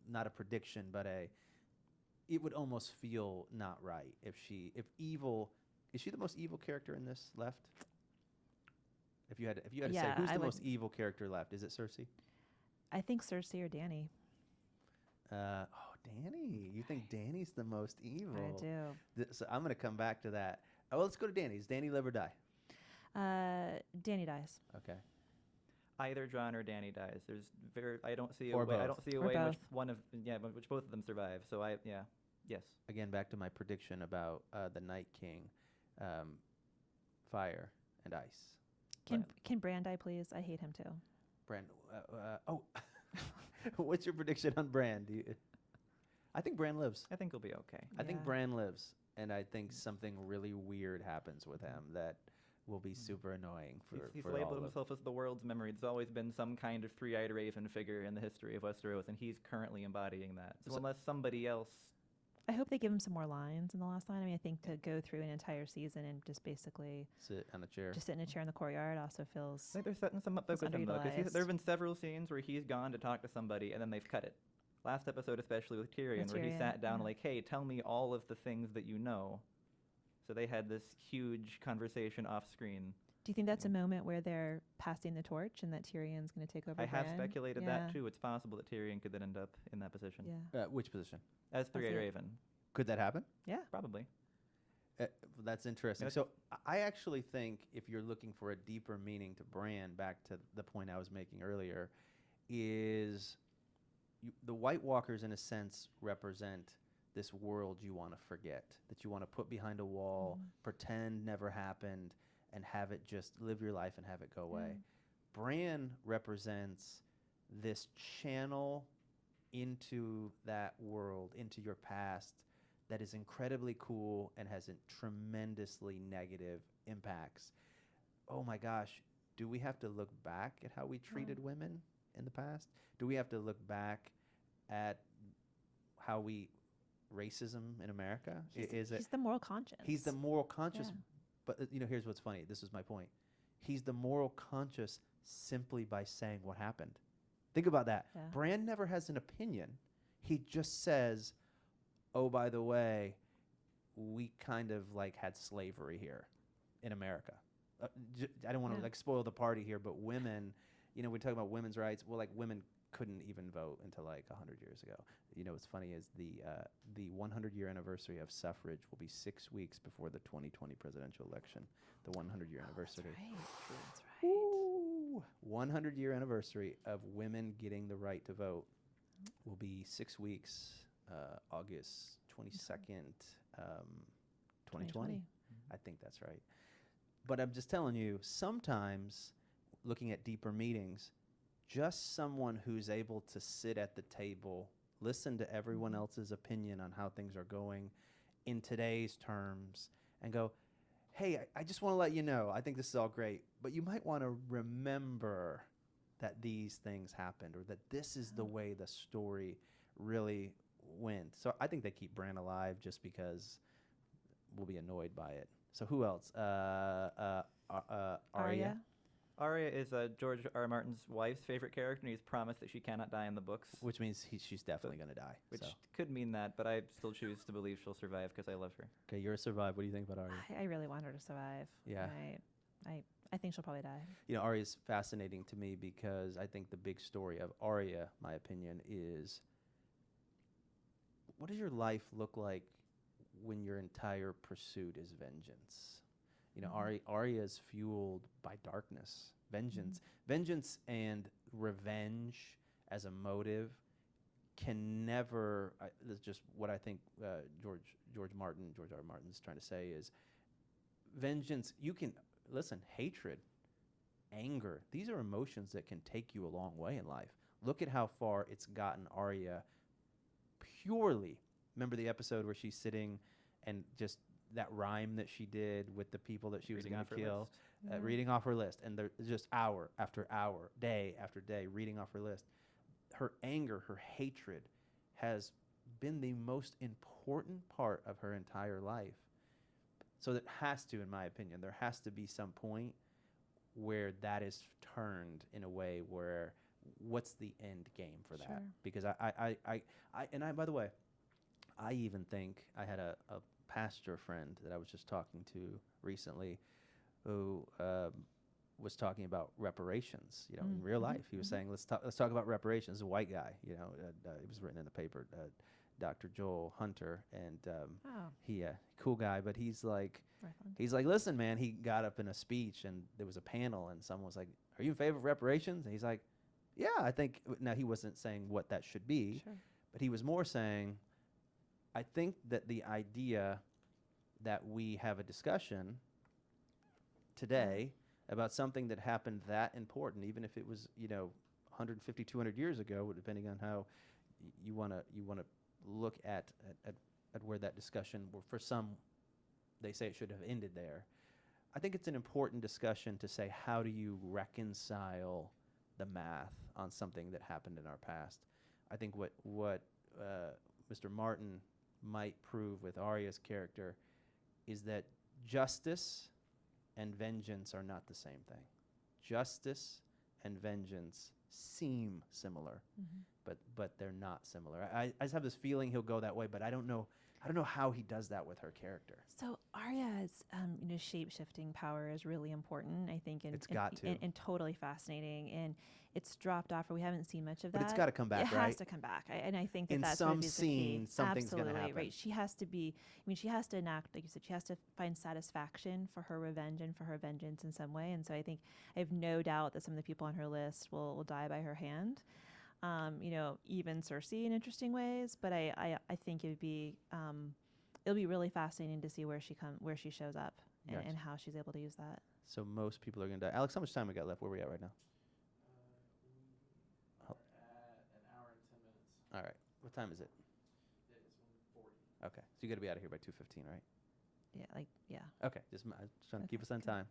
Speaker 1: not a prediction, but it would almost feel not right if evil. Is she the most evil character in this left? If you had to say
Speaker 2: Yeah,
Speaker 1: who's
Speaker 2: I
Speaker 1: the
Speaker 2: would-
Speaker 1: most evil character left, is it Cersei?
Speaker 2: I think Cersei or Dany.
Speaker 1: Dany. You think Dany's the most evil?
Speaker 2: I do.
Speaker 1: So I'm going to come back to that. Oh, let's go to Dany. Does Dany live or die?
Speaker 2: Dany dies.
Speaker 1: Okay.
Speaker 3: Either Jon or Dany dies. I don't see a
Speaker 1: Or
Speaker 3: way. I
Speaker 1: both.
Speaker 3: don't see a
Speaker 2: Or
Speaker 3: way in which
Speaker 2: both.
Speaker 3: which both of them survive. So yes.
Speaker 1: Again, back to my prediction about the Night King. fire, and ice.
Speaker 2: Can Bran die, please? I hate him too.
Speaker 1: Bran. What's your prediction on Bran? I think Bran lives.
Speaker 3: I think he'll be okay.
Speaker 1: I think
Speaker 2: Yeah.
Speaker 1: Bran lives, and I think something really weird happens with him that will be super annoying for
Speaker 3: He's
Speaker 1: for all
Speaker 3: labeled
Speaker 1: of
Speaker 3: himself as the world's memory. There's always been some kind of three-eyed raven figure in the history of Westeros, and he's currently embodying that. So
Speaker 1: So-
Speaker 3: unless somebody else,
Speaker 2: I hope they give him some more lines in the last line. I mean, I think to go through an entire season and just basically
Speaker 1: sit on a chair.
Speaker 2: just sit in a chair in the courtyard also
Speaker 3: I
Speaker 2: feels.
Speaker 3: think they're setting some up
Speaker 2: It's
Speaker 3: with him though. Because
Speaker 2: underutilized.
Speaker 3: there have been several scenes where he's gone to talk to somebody, and then they've cut it. Last episode, especially with Tyrion, where he
Speaker 2: Tyrion,
Speaker 3: sat down
Speaker 2: yeah.
Speaker 3: like, "Hey, tell me all of the things that you know." So they had this huge conversation off screen.
Speaker 2: Do you think that's a moment where they're passing the torch and that Tyrion's going to take over?
Speaker 3: I have
Speaker 2: Bran?
Speaker 3: speculated
Speaker 2: Yeah.
Speaker 3: that too. It's possible that Tyrion could then end up in that position
Speaker 2: Yeah.
Speaker 1: Which position?
Speaker 3: as three-eyed
Speaker 2: it.
Speaker 3: raven.
Speaker 1: Could that happen?
Speaker 2: Yeah.
Speaker 3: Probably.
Speaker 1: That's interesting.
Speaker 3: Yes.
Speaker 1: So I actually think if you're looking for a deeper meaning to Bran, back to the point I was making earlier, is the White Walkers, in a sense, represent this world you want to forget, that you want to put behind a wall, pretend never happened, and have it just live your life and have it go away. Bran represents this channel into that world, into your past, that is incredibly cool and has tremendously negative impacts. Oh my gosh, do we have to look back at how we treated women in the past? Do we have to look back at how racism in America?
Speaker 2: He's the moral conscience.
Speaker 1: He's the moral conscious,
Speaker 2: Yeah.
Speaker 1: but here's what's funny. This is my point. He's the moral conscious simply by saying what happened. Think about that.
Speaker 2: Yeah.
Speaker 1: Bran never has an opinion. He just says, "Oh, by the way, we kind of like had slavery here in America." I don't want to
Speaker 2: Yeah.
Speaker 1: like spoil the party here, but women, we talk about women's rights. Well, like women couldn't even vote until like 100 years ago. What's funny is the 100-year anniversary of suffrage will be 6 weeks before the 2020 presidential election. The 100-year anniversary.
Speaker 2: That's right. That's right.
Speaker 1: Ooh, 100-year anniversary of women getting the right to vote will be 6 weeks, August 22nd, 2020. I think that's right. But I'm just telling you, sometimes looking at deeper meetings, just someone who's able to sit at the table, listen to everyone else's opinion on how things are going in today's terms, and go, "Hey, I just want to let you know, I think this is all great, but you might want to remember that these things happened, or that this is the way the story really went." So I think they keep Bran alive just because we'll be annoyed by it. So who else? Arya.
Speaker 3: Arya is George R. R. Martin's wife's favorite character, and he's promised that she cannot die in the books,
Speaker 1: Which means she's definitely going to die.
Speaker 3: which
Speaker 1: So.
Speaker 3: could mean that, but I still choose to believe she'll survive because I love her.
Speaker 1: Okay, you're a survive. What do you think about Arya?
Speaker 2: I really want her to survive.
Speaker 1: Yeah.
Speaker 2: I think she'll probably die.
Speaker 1: Arya's fascinating to me because I think the big story of Arya, my opinion, is what does your life look like when your entire pursuit is vengeance? Arya is fueled by darkness, vengeance and revenge as a motive can never. That's just what I think. George R. R. Martin is trying to say is vengeance. You can listen. Hatred, anger. These are emotions that can take you a long way in life. Look at how far it's gotten Arya. Purely, remember the episode where she's sitting and just that rhyme that she did with the people that she was
Speaker 3: Reading
Speaker 1: going
Speaker 3: off
Speaker 1: to
Speaker 3: her
Speaker 1: kill,
Speaker 3: list.
Speaker 1: reading off her list, and they're just hour after hour, day after day, reading off her list. Her anger, her hatred, has been the most important part of her entire life. So that has to, in my opinion, there has to be some point where that is turned in a way where what's the end game for that?
Speaker 2: Sure.
Speaker 1: Because by the way, I even think I had a pastor friend that I was just talking to recently who was talking about reparations, in real life. He was saying, let's talk about reparations. A white guy, it was written in the paper, Dr. Joel Hunter, and he cool guy, but he's like, listen, man, he got up in a speech and there was a panel and someone was like, "Are you in favor of reparations?" And he's like, "Yeah, I think." Now he wasn't saying what that should be,
Speaker 2: Sure.
Speaker 1: but he was more saying, I think that the idea that we have a discussion today about something that happened that important, even if it was, 150, 200 years ago, depending on how you want to look at where that discussion, for some, they say it should have ended there. I think it's an important discussion to say, how do you reconcile the math on something that happened in our past? I think what Mr. Martin might prove with Arya's character is that justice and vengeance are not the same thing. Justice and vengeance seem similar, but they're not similar. I just have this feeling he'll go that way, but I don't know how he does that with her character.
Speaker 2: So Arya's shape-shifting power is really important, I think, and totally fascinating. And it's dropped off, or we haven't seen much of that.
Speaker 1: But it's got to come back,
Speaker 2: right? It
Speaker 1: right?
Speaker 2: has to come back. And I think
Speaker 1: in
Speaker 2: that's
Speaker 1: some
Speaker 2: the key.
Speaker 1: scene, something's going to happen.
Speaker 2: Right. She has to be, she has to enact, like you said, she has to find satisfaction for her revenge and for her vengeance in some way. And so I think I have no doubt that some of the people on her list will die by her hand. Even Cersei in interesting ways. But I think it'll be really fascinating to see where she shows up and how she's able to use that.
Speaker 1: So most people are going to die. Alex, how much time we got left? Where are we at right now?
Speaker 4: We're at an hour and 10 minutes.
Speaker 1: All right. What time is it?
Speaker 4: It is 1:40.
Speaker 1: Okay. So you got to be out of here by 2:15, right?
Speaker 2: Yeah.
Speaker 1: Okay. Just trying to keep us on time.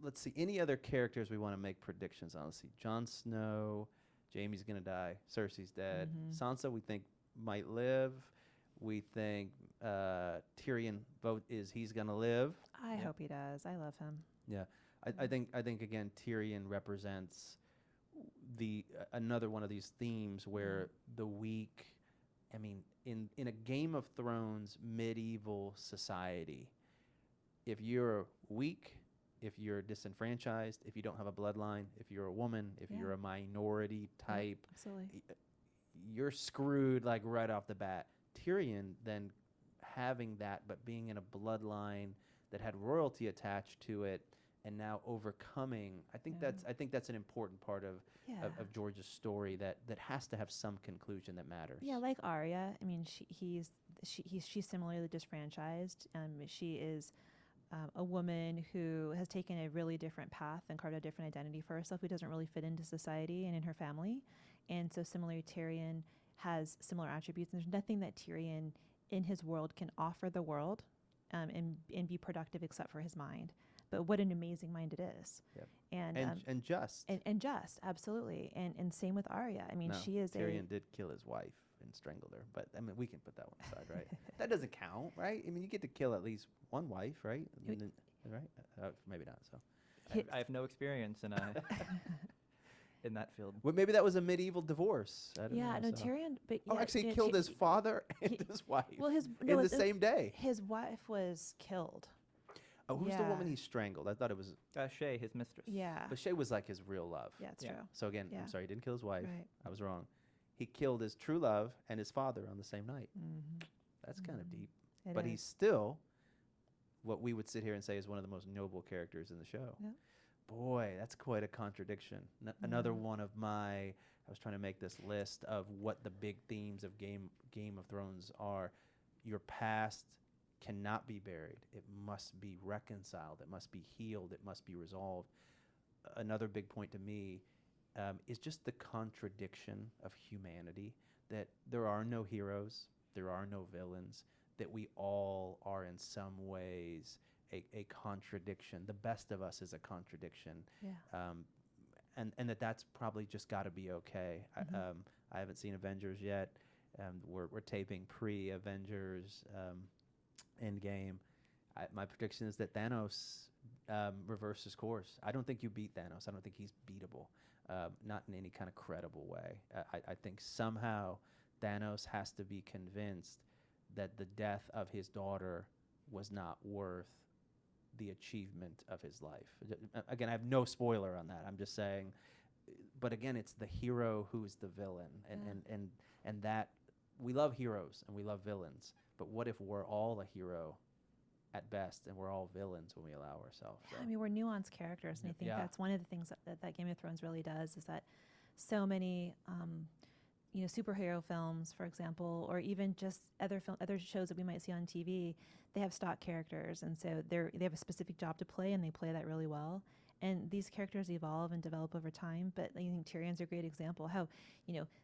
Speaker 1: Let's see. Any other characters we want to make predictions on? Let's see. Jon Snow. Jamie's going to die. Cersei's dead. Sansa, we think, might live. We think Tyrion he's going to live.
Speaker 2: I hope he does. I love him.
Speaker 1: Yeah. I think again Tyrion represents another one of these themes where the weak, in a Game of Thrones medieval society, if you're weak, if you're disenfranchised, if you don't have a bloodline, if you're a woman, if you're a minority type,
Speaker 2: absolutely,
Speaker 1: you're screwed like right off the bat. Tyrion then having that, but being in a bloodline that had royalty attached to it, and now overcoming. I think that's an important part of George's story that has to have some conclusion that matters.
Speaker 2: Yeah, like Arya. She's similarly disfranchised. She is a woman who has taken a really different path and carved a different identity for herself, who doesn't really fit into society and in her family. And so similarly, Tyrion has similar attributes. And there's nothing that Tyrion in his world can offer the world and be productive except for his mind. But what an amazing mind it is.
Speaker 1: Yep.
Speaker 2: And
Speaker 1: just.
Speaker 2: And just, absolutely. And same with Arya. She is
Speaker 1: Tyrion did kill his wife and strangled her. But, we can put that one aside, right? That doesn't count, right? You get to kill at least one wife, right? Right? Maybe not, so.
Speaker 3: I have no experience in in that field.
Speaker 1: Well, maybe that was a medieval divorce. I don't know, so.
Speaker 2: Tyrion. But
Speaker 1: actually, he killed his father and his wife in the same day.
Speaker 2: His wife was killed.
Speaker 1: Oh, who's the woman he strangled? I thought it was
Speaker 3: Shae, his mistress.
Speaker 2: Yeah.
Speaker 1: But Shae was like his real love.
Speaker 2: Yeah, it's true.
Speaker 1: So again, I'm sorry, he didn't kill his wife.
Speaker 2: Right.
Speaker 1: I was wrong. He killed his true love and his father on the same night. That's kind of deep. But he's still what we would sit here and say is one of the most noble characters in the show.
Speaker 2: Yeah.
Speaker 1: Boy, that's quite a contradiction. Another one of I was trying to make this list of what the big themes of Game of Thrones are. Your past cannot be buried. It must be reconciled. It must be healed. It must be resolved. Another big point to me is just the contradiction of humanity, that there are no heroes, there are no villains, that we all are in some ways a contradiction. The best of us is a contradiction.
Speaker 2: Yeah.
Speaker 1: And that's probably just got to be okay. I haven't seen Avengers yet. We're taping pre-Avengers Endgame. My prediction is that Thanos reverses course. I don't think you beat Thanos. I don't think he's beatable, not in any kind of credible way. I think somehow Thanos has to be convinced that the death of his daughter was not worth the achievement of his life. Again, I have no spoiler on that. I'm just saying, but again, it's the hero who's the villain, and that we love heroes and we love villains. But what if we're all a hero at best and we're all villains when we allow ourselves?
Speaker 2: Yeah, we're nuanced characters, and I think that's one of the things that Game of Thrones really does, is that so many superhero films, for example, or even just other shows that we might see on TV, they have stock characters, and so they have a specific job to play, and they play that really well. And these characters evolve and develop over time. But I think Tyrion's a great example. How,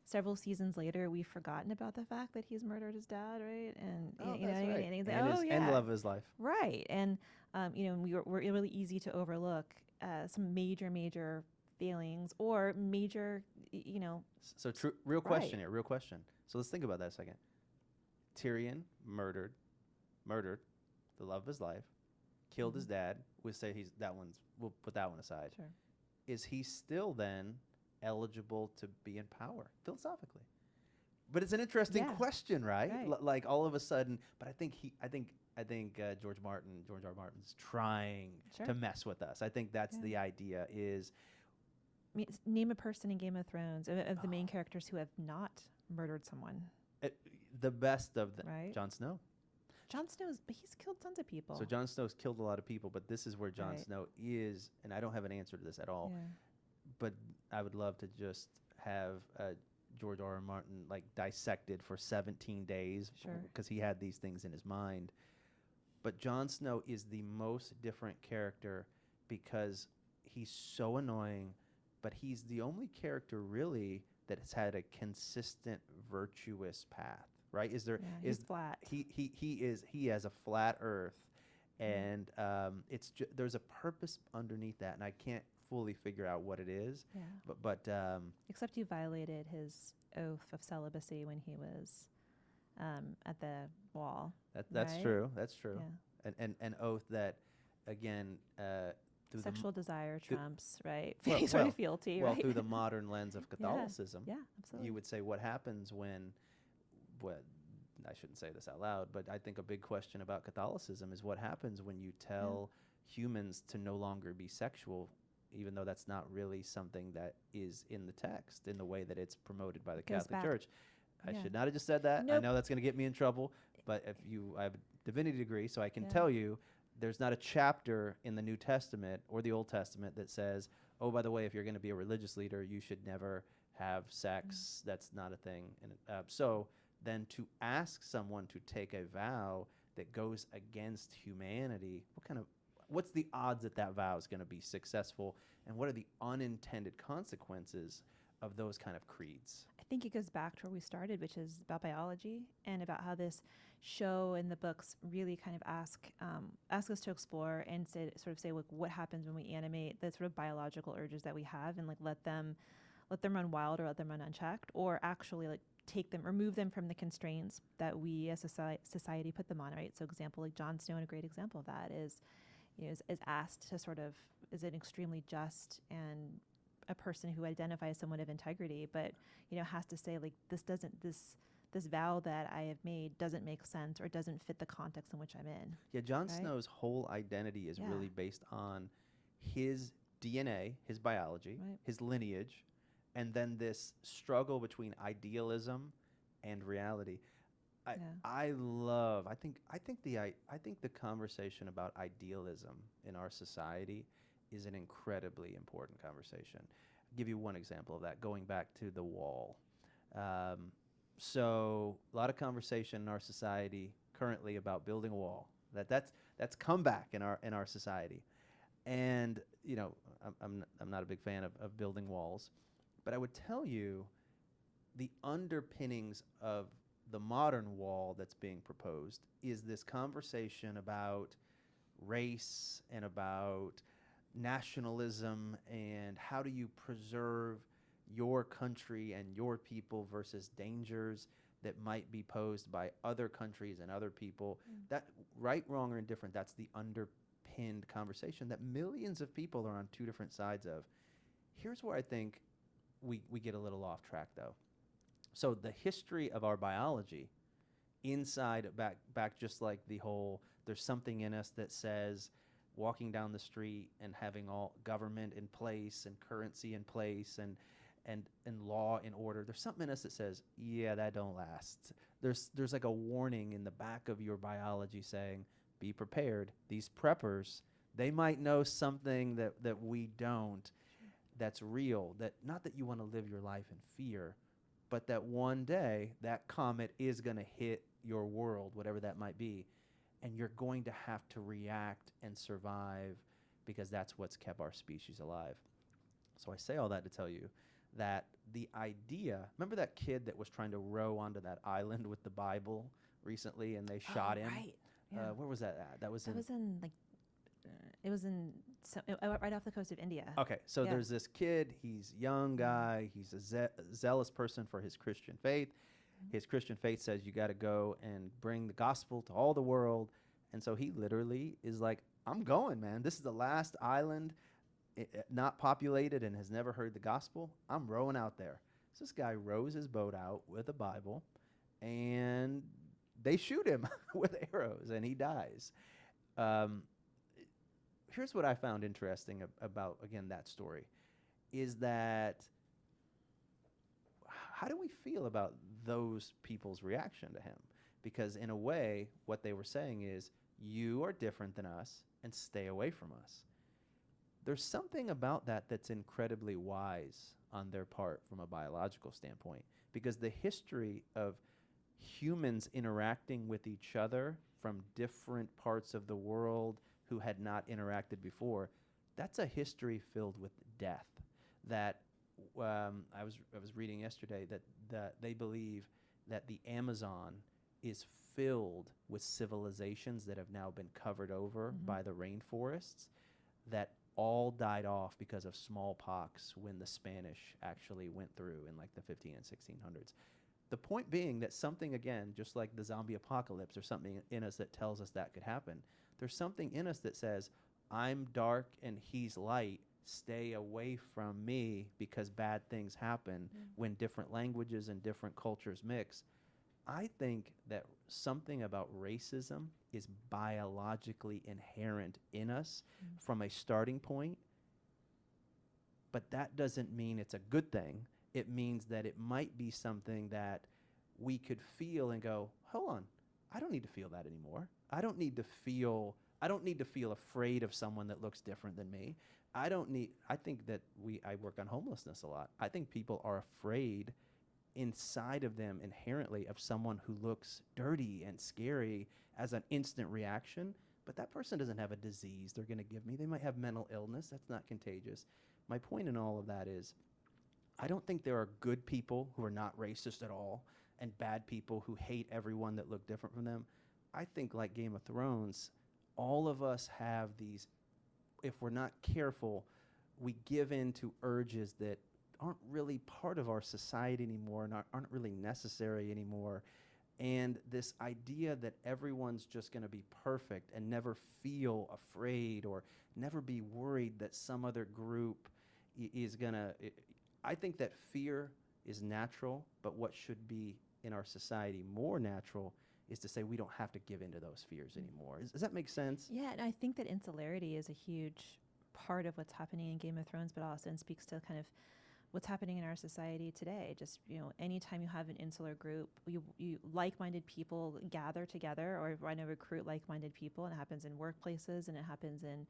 Speaker 2: several seasons later, we've forgotten about the fact that he's murdered his dad, right? And
Speaker 1: Oh,
Speaker 2: you know
Speaker 1: that's
Speaker 2: what I
Speaker 1: right.
Speaker 2: mean? And he's
Speaker 1: And
Speaker 2: like,
Speaker 1: his
Speaker 2: oh yeah,
Speaker 1: and love of his life.
Speaker 2: right. And we're really easy to overlook some major failings or major,
Speaker 1: So real
Speaker 2: Right.
Speaker 1: question here, real question. So let's think about that a second. Tyrion murdered the love of his life, killed his dad. We'll put that one aside.
Speaker 2: Sure.
Speaker 1: Is he still then eligible to be in power philosophically? But it's an interesting
Speaker 2: Yeah.
Speaker 1: question, right?
Speaker 2: Right.
Speaker 1: Like all of a sudden. But I think George R. Martin's trying
Speaker 2: Sure.
Speaker 1: to mess with us. I think that's
Speaker 2: Yeah.
Speaker 1: the idea. Is
Speaker 2: Name a person in Game of Thrones of the main characters who have not murdered someone,
Speaker 1: the best of them.
Speaker 2: right?
Speaker 1: Jon Snow.
Speaker 2: Jon Snow's, but he's killed tons of people.
Speaker 1: So Jon Snow's killed a lot of people, but this is where Jon
Speaker 2: Right.
Speaker 1: Snow is, and I don't have an answer to this at all.
Speaker 2: Yeah.
Speaker 1: But I would love to just have George R. R. Martin dissected for 17 days,
Speaker 2: Sure.
Speaker 1: because he had these things in his mind. But Jon Snow is the most different character because he's so annoying, but he's the only character really that has had a consistent virtuous path. Right? Is there?
Speaker 2: Yeah,
Speaker 1: is
Speaker 2: he's flat.
Speaker 1: he has a flat earth, and there's a purpose underneath that, and I can't fully figure out what it is.
Speaker 2: Yeah.
Speaker 1: But
Speaker 2: Except he violated his oath of celibacy when he was at the wall.
Speaker 1: that's
Speaker 2: Right?
Speaker 1: true. That's true.
Speaker 2: Yeah.
Speaker 1: And an oath that, again, through
Speaker 2: Sexual desire
Speaker 1: through-
Speaker 2: trumps, right?
Speaker 1: Well-
Speaker 2: Sort
Speaker 1: well-
Speaker 2: of fealty,
Speaker 1: well,
Speaker 2: right?
Speaker 1: through the modern lens of
Speaker 2: Yeah.
Speaker 1: Catholicism,
Speaker 2: Yeah, absolutely.
Speaker 1: you would say what happens when, I shouldn't say this out loud, but I think a big question about Catholicism is what happens when you tell humans to no longer be sexual, even though that's not really something that is in the text in the way that it's promoted by the
Speaker 2: Goes
Speaker 1: Catholic
Speaker 2: back-
Speaker 1: Church. I
Speaker 2: yeah.
Speaker 1: should not have just said that. I
Speaker 2: Nope.
Speaker 1: know that's going to get me in trouble, but I have a divinity degree, so I can
Speaker 2: Yeah.
Speaker 1: tell you there's not a chapter in the New Testament or the Old Testament that says, oh, by the way, if you're going to be a religious leader, you should never have sex. That's not a thing. And so then to ask someone to take a vow that goes against humanity, what's the odds that that vow is going to be successful, and what are the unintended consequences of those kind of creeds?
Speaker 2: I think it goes back to where we started, which is about biology and about how this show and the books really kind of ask us to explore and say what happens when we animate the sort of biological urges that we have, and let them run wild or let them run unchecked, or actually remove them from the constraints that we as society put them on, right? So example, Jon Snow, a great example of that is asked to is an extremely just and a person who identifies someone of integrity, but has to say this vow that I have made doesn't make sense or doesn't fit the context in which I'm in.
Speaker 1: Yeah, Jon
Speaker 2: Right?
Speaker 1: Snow's whole identity is
Speaker 2: Yeah.
Speaker 1: really based on his DNA, his biology,
Speaker 2: Right.
Speaker 1: his lineage, and then this struggle between idealism and reality. I think the conversation about idealism in our society is an incredibly important conversation. I'll give you one example of that, going back to the wall. So a lot of conversation in our society currently about building a wall. That's come back in our society, and I'm not a big fan of building walls, but I would tell you the underpinnings of the modern wall that's being proposed is this conversation about race and about nationalism and how do you preserve your country and your people versus dangers that might be posed by other countries and other people. That, right, wrong, or indifferent, that's the underpinned conversation that millions of people are on two different sides of. Here's where I think we get a little off track, though. So the history of our biology, back just like the whole, there's something in us that says walking down the street and having all government in place and currency in place and law in order. There's something in us that says, yeah, that don't last. There's like a warning in the back of your biology saying, be prepared. These preppers, they might know something that we don't, that's real, that not that you want to live your life in fear, but that one day that comet is going to hit your world, whatever that might be, and you're going to have to react and survive because that's what's kept our species alive. So I say all that to tell you that the idea, remember that kid that was trying to row onto that island with the Bible recently and they shot him?
Speaker 2: Right. Yeah.
Speaker 1: Where was that at? That was in
Speaker 2: it was in right off the coast of India.
Speaker 1: Okay, so
Speaker 2: Yeah.
Speaker 1: there's this kid, he's a young guy, he's a zealous person for his Christian faith. His Christian faith says you got to go and bring the gospel to all the world. And so he literally is like, I'm going, man. This is the last island not populated and has never heard the gospel. I'm rowing out there. So this guy rows his boat out with a Bible, and they shoot him with arrows, and he dies. Here's what I found interesting about, again, that story, is that how do we feel about those people's reaction to him? Because in a way, what they were saying is, you are different than us, and stay away from us. There's something about that that's incredibly wise on their part from a biological standpoint, because the history of humans interacting with each other from different parts of the world who had not interacted before, that's a history filled with death. That I was reading yesterday that they believe that the Amazon is filled with civilizations that have now been covered over by the rainforests that all died off because of smallpox when the Spanish actually went through in like the 15 and 1600s. The point being that something, again, just like the zombie apocalypse, there's something in us that tells us that could happen. There's something in us that says, I'm dark and he's light. Stay away from me because bad things happen when different languages and different cultures mix. I think that something about racism is biologically inherent in us from a starting point, but that doesn't mean it's a good thing. It means that it might be something that we could feel and go, hold on, I don't need to feel that anymore. I don't need to feel afraid of someone that looks different than me. I think that I work on homelessness a lot. I think people are afraid inside of them inherently of someone who looks dirty and scary as an instant reaction, but that person doesn't have a disease they're going to give me. They might have mental illness. That's not contagious. My point in all of that is, I don't think there are good people who are not racist at all and bad people who hate everyone that look different from them. I think, like Game of Thrones, all of us have these, if we're not careful, we give in to urges that aren't really part of our society anymore and aren't really necessary anymore. And this idea that everyone's just going to be perfect and never feel afraid or never be worried that some other group is going to... I think that fear is natural, but what should be in our society more natural is to say we don't have to give into those fears anymore. Does that make sense?
Speaker 2: Yeah, and I think that insularity is a huge part of what's happening in Game of Thrones, but also speaks to kind of what's happening in our society today. Just, anytime you have an insular group, you like-minded people gather together or want to recruit like-minded people, and it happens in workplaces and it happens in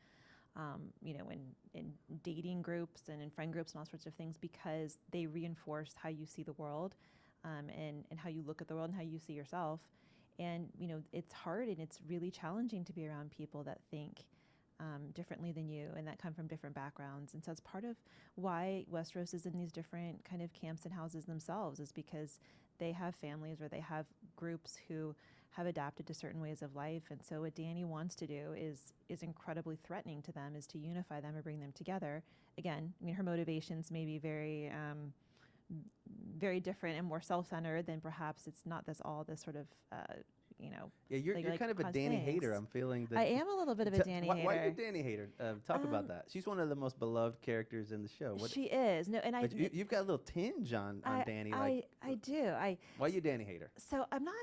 Speaker 2: in dating groups and in friend groups and all sorts of things, because they reinforce how you see the world and how you look at the world and how you see yourself. And, it's hard and it's really challenging to be around people that think differently than you and that come from different backgrounds. And so it's part of why Westeros is in these different kind of camps and houses themselves, is because they have families or they have groups who have adapted to certain ways of life. And so what Dany wants to do is incredibly threatening to them, is to unify them and bring them together. Again, her motivations may be very, very different and more self-centered than perhaps it's not this sort of,
Speaker 1: Yeah, you're kind of a Dany hater. I'm feeling that.
Speaker 2: I am a little bit of a Dany hater.
Speaker 1: Why are you a Dany hater? Talk about that. She's one of the most beloved characters in the show.
Speaker 2: She is. No, and
Speaker 1: but you've got a little tinge on Dany.
Speaker 2: I do.
Speaker 1: Why are you a Dany hater?
Speaker 2: So I'm not.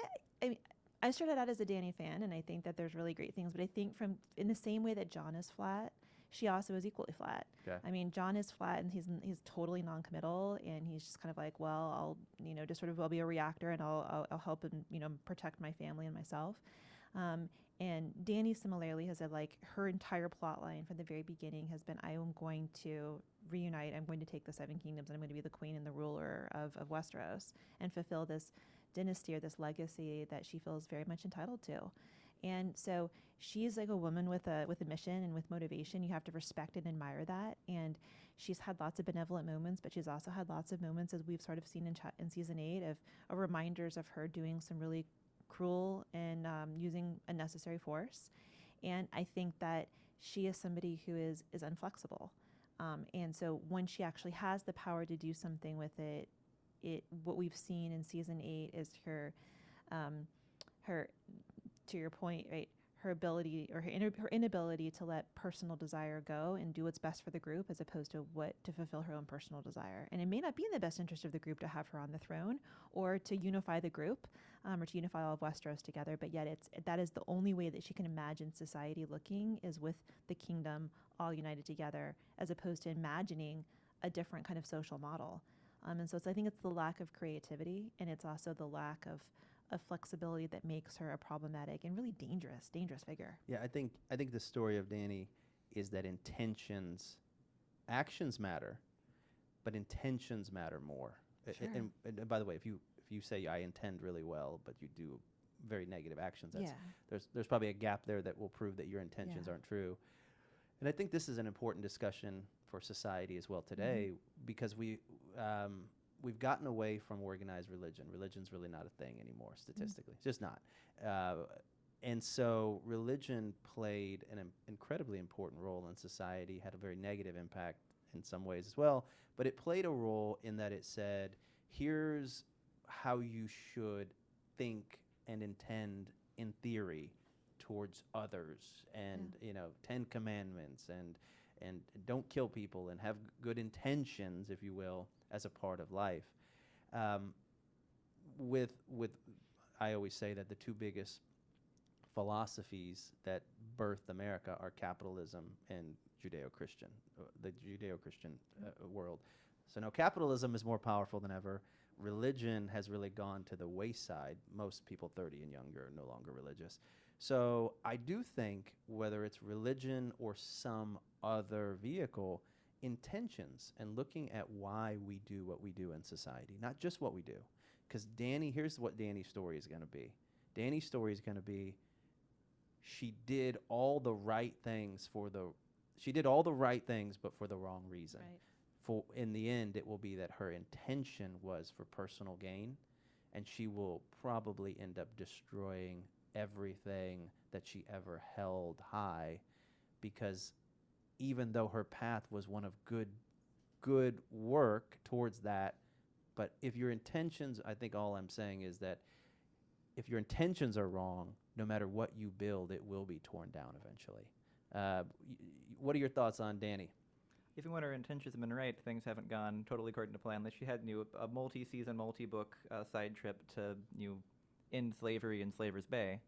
Speaker 2: I started out as a Dany fan, and I think that there's really great things. But I think in the same way that Jon is flat, she also is equally flat. Okay. Jon is flat, and he's totally non-committal, and he's just kind of like, well, I'll I'll be a reactor, and I'll help him protect my family and myself. And Dany similarly has said, like, her entire plot line from the very beginning has been, I am going to reunite, I'm going to take the Seven Kingdoms, and I'm going to be the queen and the ruler of Westeros and fulfill this dynasty or this legacy that she feels very much entitled to. And so she's like a woman with a mission and with motivation. You have to respect and admire that. And she's had lots of benevolent moments, but she's also had lots of moments, as we've sort of seen in season 8, of reminders of her doing some really cruel and using unnecessary force. And I think that she is somebody who is inflexible. And so when she actually has the power to do something with it, what we've seen in season 8 is her, to your point, right, her ability or her inability to let personal desire go and do what's best for the group, as opposed to fulfill her own personal desire. And it may not be in the best interest of the group to have her on the throne or to unify the group, or to unify all of Westeros together. But yet that is the only way that she can imagine society looking, is with the kingdom all united together, as opposed to imagining a different kind of social model. And so I think it's the lack of creativity, and it's also the lack of flexibility that makes her a problematic and really dangerous figure.
Speaker 1: Yeah, I think the story of Dany is that actions matter, but intentions matter more.
Speaker 2: Sure.
Speaker 1: And by the way, if you say I intend really well, but you do very negative actions, there's probably a gap there that will prove that your intentions aren't true. And I think this is an important discussion for society as well today, because we've gotten away from organized religion. Religion's really not a thing anymore, statistically. It's just not. And so religion played an incredibly important role in society, had a very negative impact in some ways as well, but it played a role in that it said, here's how you should think and intend in theory towards others, and 10 commandments, and don't kill people, and have good intentions, if you will, as a part of life. With I always say that the two biggest philosophies that birthed America are capitalism and Judeo-Christian, the Judeo-Christian world. So now capitalism is more powerful than ever. Religion has really gone to the wayside. Most people 30 and younger are no longer religious. So I do think, whether it's religion or some other vehicle, intentions and looking at why we do what we do in society, not just what we do. Because here's what Dany's story is going to be. Dany's story is going to be, she did all the right things but for the wrong reason.
Speaker 2: Right.
Speaker 1: In the end, it will be that her intention was for personal gain, and she will probably end up destroying everything that she ever held high, because even though her path was one of good work towards that, but if your intentions, I think all I'm saying is that if your intentions are wrong, no matter what you build, it will be torn down eventually. What are your thoughts on Dany?
Speaker 3: Even when her intentions have been right, things haven't gone totally according to plan. Like, she had a multi-season, multi-book side trip to end slavery in Slaver's Bay,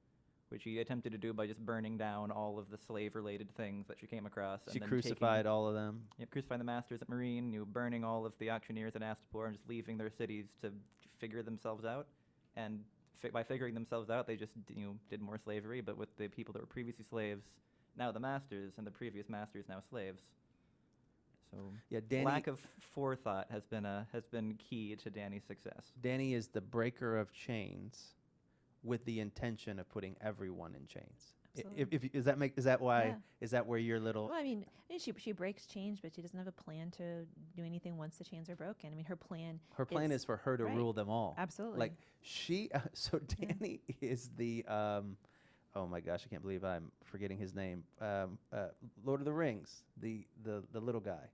Speaker 3: which she attempted to do by just burning down all of the slave-related things that she came across.
Speaker 1: She crucified all of them.
Speaker 3: Yep, crucified the masters at Marine, burning all of the auctioneers at Astapor, and just leaving their cities to figure themselves out. And by figuring themselves out, they just did more slavery, but with the people that were previously slaves, now the masters, and the previous masters now slaves. So
Speaker 1: yeah, Dany,
Speaker 3: lack of forethought has been key to Dany's success.
Speaker 1: Dany is the breaker of chains, with the intention of putting everyone in chains.
Speaker 2: Absolutely.
Speaker 1: Is that why? Yeah. Is that where your little?
Speaker 2: Well, I mean, she breaks chains, but she doesn't have a plan to do anything once the chains are broken. I mean, her plan.
Speaker 1: Her plan is for her to rule them all.
Speaker 2: Absolutely.
Speaker 1: Like so Dany is the. Oh my gosh, I can't believe I'm forgetting his name. Lord of the Rings, the little guy.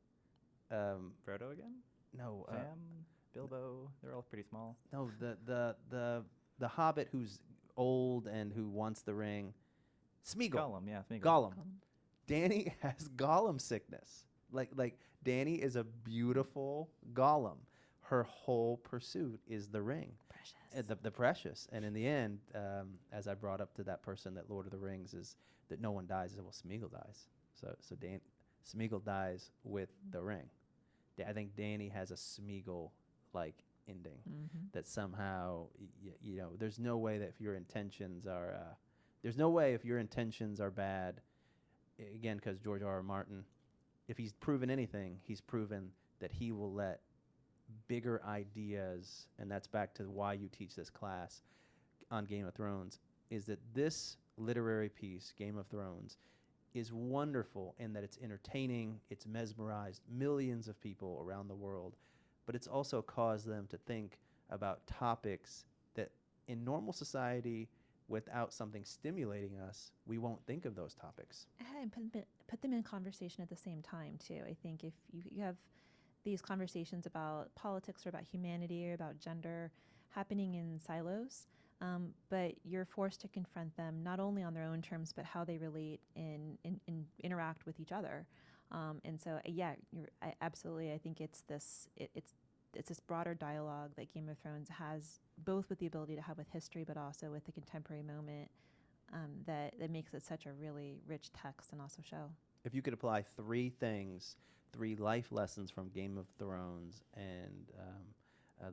Speaker 3: Frodo again?
Speaker 1: No.
Speaker 3: Sam, Bilbo, they're all pretty small.
Speaker 1: No, the Hobbit who's old and who wants the ring. Smeagol.
Speaker 3: Gollum, yeah, Smeagol.
Speaker 1: Gollum. Dany has Gollum sickness. Like Dany is a beautiful Gollum. Her whole pursuit is the ring.
Speaker 2: Precious.
Speaker 1: The precious. And in the end, as I brought up to that person, that Lord of the Rings is that no one dies. Well, Smeagol dies. So Smeagol dies with the ring. I think Dany has a Smeagol-like ending, that somehow, there's no way that if your intentions are There's no way if your intentions are bad, again, because George R. R. Martin, if he's proven anything, he's proven that he will let bigger ideas, and that's back to why you teach this class on Game of Thrones, is that this literary piece, Game of Thrones, is wonderful in that it's entertaining, it's mesmerized millions of people around the world, but it's also caused them to think about topics that in normal society, without something stimulating us, we won't think of those topics.
Speaker 2: And put them in conversation at the same time, too. I think if you have these conversations about politics or about humanity or about gender happening in silos, but you're forced to confront them not only on their own terms, but how they relate and interact with each other. And so, yeah, absolutely. I think it's this broader dialogue that Game of Thrones has, both with the ability to have with history, but also with the contemporary moment, that makes it such a really rich text and also show.
Speaker 1: If you could apply 3 things, 3 life lessons from Game of Thrones and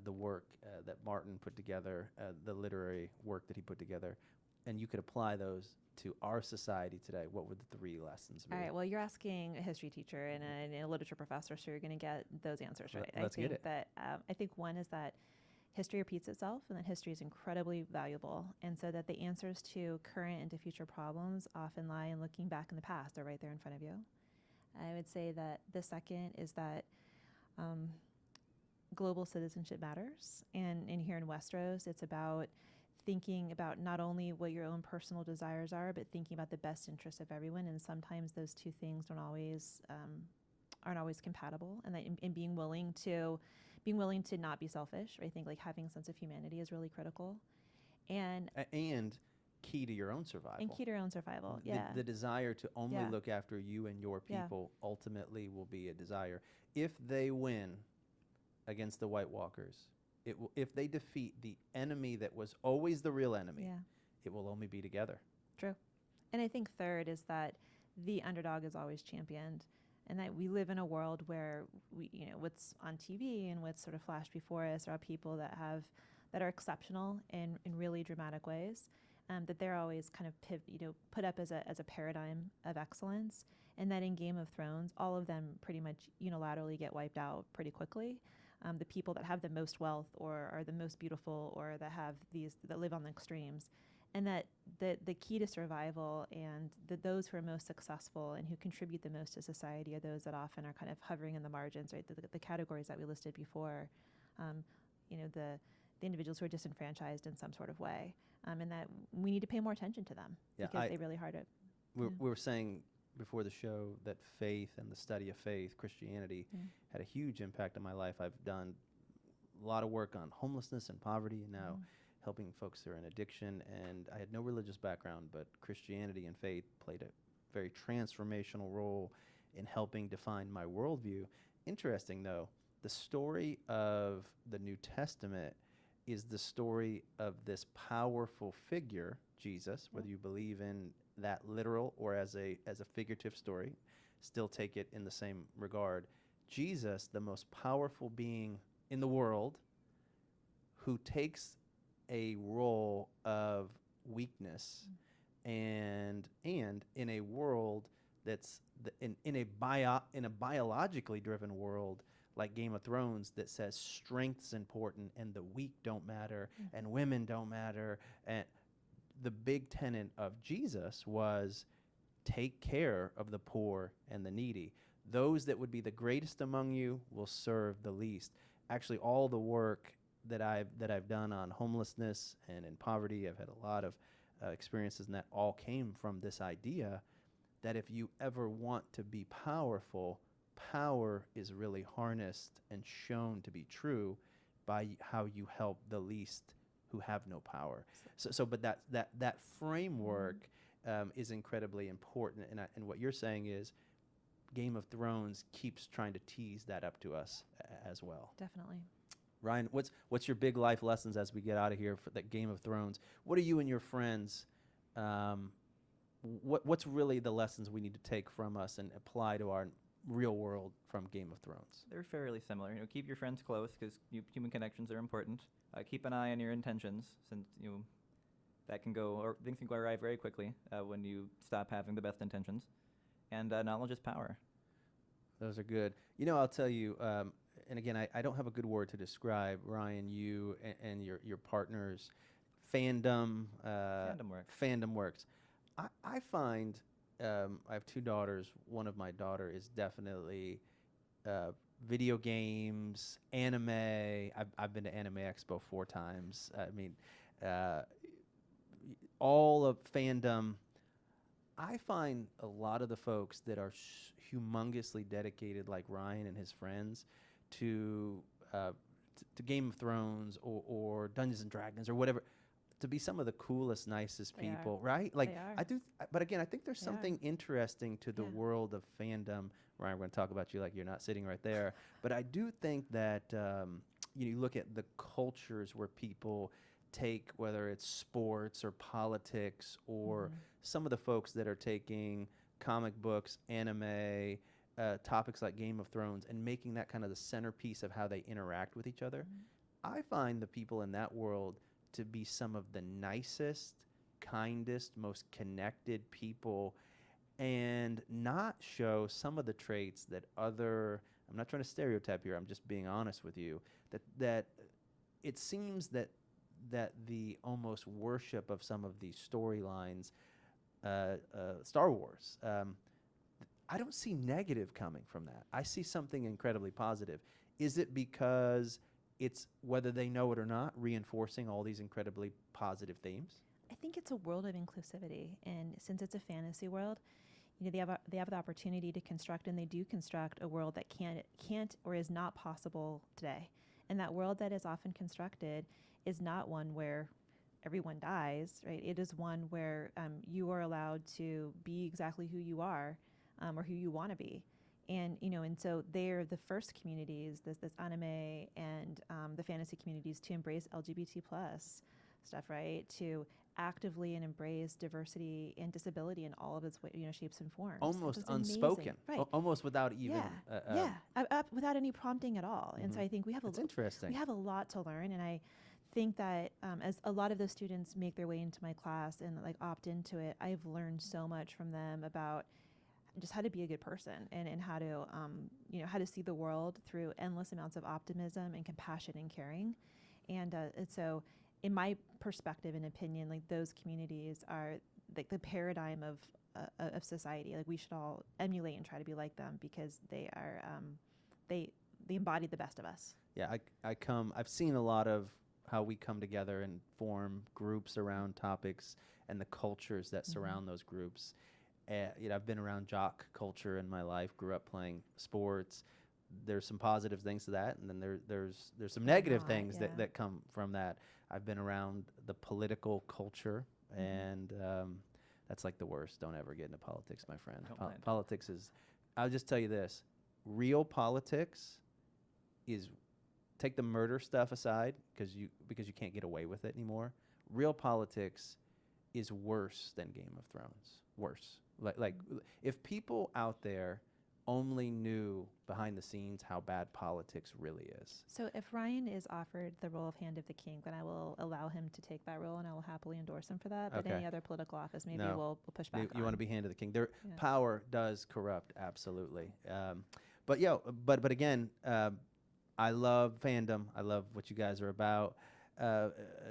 Speaker 1: the work that Martin put together, the literary work that he put together, and you could apply those to our society today, what would the 3 lessons be?
Speaker 2: All right. Well, you're asking a history teacher and a literature professor, so you're going to get those answers right.
Speaker 1: Let's get it.
Speaker 2: I think one is that history repeats itself, and that history is incredibly valuable, and so that the answers to current and to future problems often lie in looking back in the past. They're right there in front of you. I would say that the second is that global citizenship matters, and here in Westeros, it's about thinking about not only what your own personal desires are, but thinking about the best interests of everyone. And sometimes those 2 things aren't always compatible. And that in being willing to not be selfish, I think like having a sense of humanity is really critical. And
Speaker 1: key to your own survival.
Speaker 2: And key to your own survival. Yeah.
Speaker 1: The desire to only
Speaker 2: Yeah.
Speaker 1: look after you and your
Speaker 2: Yeah.
Speaker 1: people ultimately will be a desire. If they win against the White Walkers, if they defeat the enemy that was always the real enemy,
Speaker 2: Yeah.
Speaker 1: it will only be together.
Speaker 2: True. And I think third is that the underdog is always championed, and that we live in a world where what's on TV and what's sort of flashed before us are people that are exceptional in really dramatic ways, that they're always kind of put up as a paradigm of excellence, and that in Game of Thrones, all of them pretty much unilaterally get wiped out pretty quickly. The people that have the most wealth or are the most beautiful or that live on the extremes, and that the key to survival and those who are most successful and who contribute the most to society are those that often are kind of hovering in the margins, right? The categories that we listed before, the individuals who are disenfranchised in some sort of way, and that we need to pay more attention to them because they really hard it.
Speaker 1: We were saying before the show that faith and the study of faith, Christianity, had a huge impact on my life. I've done a lot of work on homelessness and poverty, and now helping folks who are in addiction. And I had no religious background, but Christianity and faith played a very transformational role in helping define my worldview. Interesting, though, the story of the New Testament is the story of this powerful figure, Jesus, whether you believe in that literal or as a figurative story, still take it in the same regard. Jesus, the most powerful being in the world, who takes a role of weakness and in a world that's in a biologically driven world like Game of Thrones that says strength's important and the weak don't matter and women don't matter, and the big tenet of Jesus was take care of the poor and the needy. Those that would be the greatest among you will serve the least. Actually, all the work that I've done on homelessness and in poverty, I've had a lot of experiences, and that all came from this idea that if you ever want to be powerful, power is really harnessed and shown to be true by how you help the least who have no power. But that framework is incredibly important, and what you're saying is Game of Thrones keeps trying to tease that up to us as well.
Speaker 2: Definitely.
Speaker 1: Ryan, what's your big life lessons as we get out of here for that Game of Thrones? What are you and your friends? What's really the lessons we need to take from us and apply to our real world from Game of Thrones?
Speaker 3: They're fairly similar. Keep your friends close because human connections are important. Keep an eye on your intentions, since that can go, or things can go awry very quickly when you stop having the best intentions. And knowledge is power.
Speaker 1: Those are good. You know, I'll tell you, and again, I don't have a good word to describe, Ryan, you and your partners, fandom.
Speaker 3: Fandom works.
Speaker 1: Fandom works. I find, I have two daughters. One of my daughter is definitely video games, anime. I've been to Anime Expo 4 times. I mean, all of fandom. I find a lot of the folks that are humongously dedicated, like Ryan and his friends, to Game of Thrones or Dungeons and Dragons or whatever, to be some of the coolest, nicest
Speaker 2: They are.
Speaker 1: people, right? Like
Speaker 2: They are.
Speaker 1: I do, but again, I think there's
Speaker 2: They are.
Speaker 1: something interesting to the
Speaker 2: Yeah.
Speaker 1: world of fandom. Ryan, we're going to talk about you like you're not sitting right there, but I do think that you look at the cultures where people take, whether it's sports or politics or some of the folks that are taking comic books, anime, topics like Game of Thrones, and making that kind of the centerpiece of how they interact with each other. I find the people in that world to be some of the nicest, kindest, most connected people, and not show some of the traits that other, I'm not trying to stereotype here, I'm just being honest with you, that it seems that the almost worship of some of these storylines, Star Wars, I don't see negative coming from that. I see something incredibly positive. Is it because it's, whether they know it or not, reinforcing all these incredibly positive themes?
Speaker 2: I think it's a world of inclusivity, and since it's a fantasy world, they have the opportunity to construct, and they do construct a world that can't or is not possible today. And that world that is often constructed is not one where everyone dies, right? It is one where you are allowed to be exactly who you are, or who you want to be. And and so they're the first communities, this anime and the fantasy communities, to embrace LGBT plus stuff, right? To actively and embrace diversity and disability in all of its shapes and forms.
Speaker 1: Almost
Speaker 2: It's amazing.
Speaker 1: unspoken,
Speaker 2: Right?
Speaker 1: almost without even.
Speaker 2: Without any prompting at all. And so I think we have
Speaker 1: It's interesting.
Speaker 2: we have a lot to learn, and I think that as a lot of those students make their way into my class and like opt into it, I've learned so much from them about just how to be a good person and how to how to see the world through endless amounts of optimism and compassion and caring. And so in my perspective and opinion, like those communities are like the paradigm of society. Like we should all emulate and try to be like them, because they are they embody the best of us.
Speaker 1: Yeah, I've seen a lot of how we come together and form groups around topics and the cultures that surround those groups. I've been around jock culture in my life, grew up playing sports. There's some positive things to that, and then there's some negative things that come from that. I've been around the political culture, and that's like the worst. Don't ever get into politics, my friend. Politics is, I'll just tell you this, real politics is, take the murder stuff aside, because you can't get away with it anymore. Real politics is worse than Game of Thrones. Worse. Like if people out there only knew behind the scenes how bad politics really is.
Speaker 2: So if Ryan is offered the role of Hand of the King, then I will allow him to take that role, and I will happily endorse him for that. But any other political office, maybe we'll push back on.
Speaker 1: You want to be Hand of the King. Power does corrupt, absolutely. But again, I love fandom. I love what you guys are about.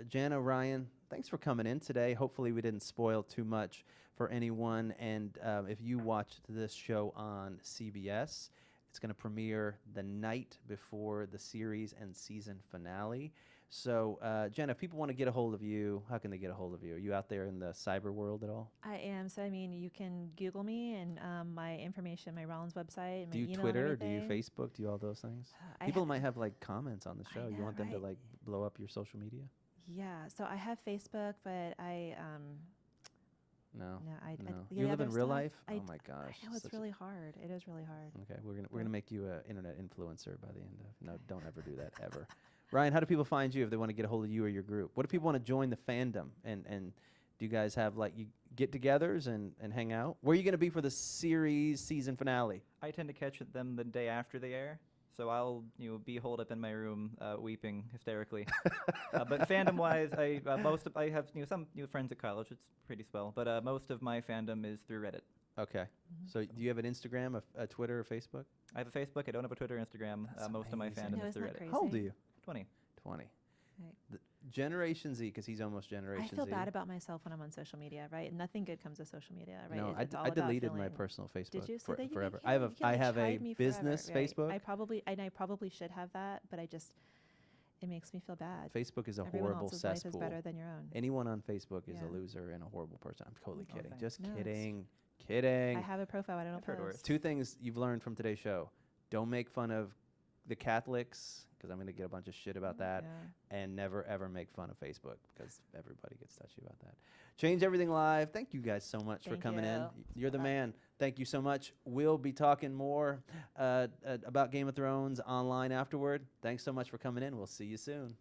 Speaker 1: Jana, Ryan, thanks for coming in today. Hopefully we didn't spoil too much for anyone. And if you watched this show on CBS, it's going to premiere the night before the series and season finale. So, Jana, if people want to get a hold of you, how can they get a hold of you? Are you out there in the cyber world at all?
Speaker 2: I am. So, I mean, you can Google me, and my information, my Rollins website,
Speaker 1: do
Speaker 2: my
Speaker 1: you
Speaker 2: email
Speaker 1: Twitter?
Speaker 2: and
Speaker 1: Do you
Speaker 2: everything.
Speaker 1: Facebook? Do you all those things? People might have like comments on the show. You
Speaker 2: know,
Speaker 1: want them to
Speaker 2: right?
Speaker 1: like blow up your social media?
Speaker 2: Yeah. So I have Facebook, but I
Speaker 1: No.
Speaker 2: the
Speaker 1: You live
Speaker 2: other
Speaker 1: in real
Speaker 2: stuff,
Speaker 1: life?
Speaker 2: I
Speaker 1: Oh my gosh.
Speaker 2: I know it's really hard. It is really hard.
Speaker 1: Okay, we're gonna make you an internet influencer by the end of. No, don't ever do that ever. Ryan, how do people find you if they want to get a hold of you or your group? What do people want to join the fandom? And do you guys have like you get-togethers and hang out? Where are you gonna be for the series season finale?
Speaker 3: I tend to catch them the day after they air. So I'll be holed up in my room weeping hysterically. But fandom-wise, I have some friends at college. It's pretty swell. But most of my fandom is through Reddit.
Speaker 1: Okay. So do you have an Instagram, a Twitter, or Facebook?
Speaker 3: I have a Facebook. I don't have a Twitter or Instagram.
Speaker 1: That's
Speaker 3: Most of my
Speaker 1: amazing.
Speaker 3: fandom
Speaker 2: No,
Speaker 3: is through
Speaker 2: isn't that
Speaker 3: Reddit.
Speaker 1: How old are
Speaker 2: Crazy.
Speaker 1: you?
Speaker 3: 20.
Speaker 1: 20.
Speaker 2: Right.
Speaker 1: The Generation Z, because he's almost Generation
Speaker 2: I
Speaker 1: Z.
Speaker 2: feel bad about myself when I'm on social media, right? Nothing good comes of social media, right?
Speaker 1: No,
Speaker 2: It's all
Speaker 1: I
Speaker 2: about
Speaker 1: deleted my
Speaker 2: feeling-
Speaker 1: personal Facebook
Speaker 2: Did you? So that you
Speaker 1: forever.
Speaker 2: can't-
Speaker 1: I have
Speaker 2: you
Speaker 1: a
Speaker 2: can't, like,
Speaker 1: a
Speaker 2: hide me
Speaker 1: business
Speaker 2: forever, right?
Speaker 1: Facebook.
Speaker 2: I probably should have that, but it makes me feel bad.
Speaker 1: Facebook is a
Speaker 2: Everyone
Speaker 1: horrible
Speaker 2: else's life is
Speaker 1: cesspool.
Speaker 2: better than your own.
Speaker 1: Anyone on Facebook is
Speaker 2: Yeah.
Speaker 1: a loser and a horrible person. I'm totally
Speaker 3: Oh,
Speaker 1: kidding.
Speaker 3: thanks.
Speaker 1: Just
Speaker 2: No, it's-
Speaker 1: kidding. Kidding.
Speaker 2: I have a profile. I don't
Speaker 3: I've heard worse.
Speaker 2: post.
Speaker 1: Two things you've learned from today's show. Don't make fun of the Catholics, because I'm going to get a bunch of shit about that.
Speaker 2: Yeah.
Speaker 1: And never, ever make fun of Facebook, because everybody gets touchy about that. Change Everything Live. Thank you guys so much for
Speaker 2: Thank
Speaker 1: coming in.
Speaker 2: you.
Speaker 1: You're the
Speaker 2: Bye.
Speaker 1: man. Thank you so much. We'll be talking more about Game of Thrones online afterward. Thanks so much for coming in. We'll see you soon.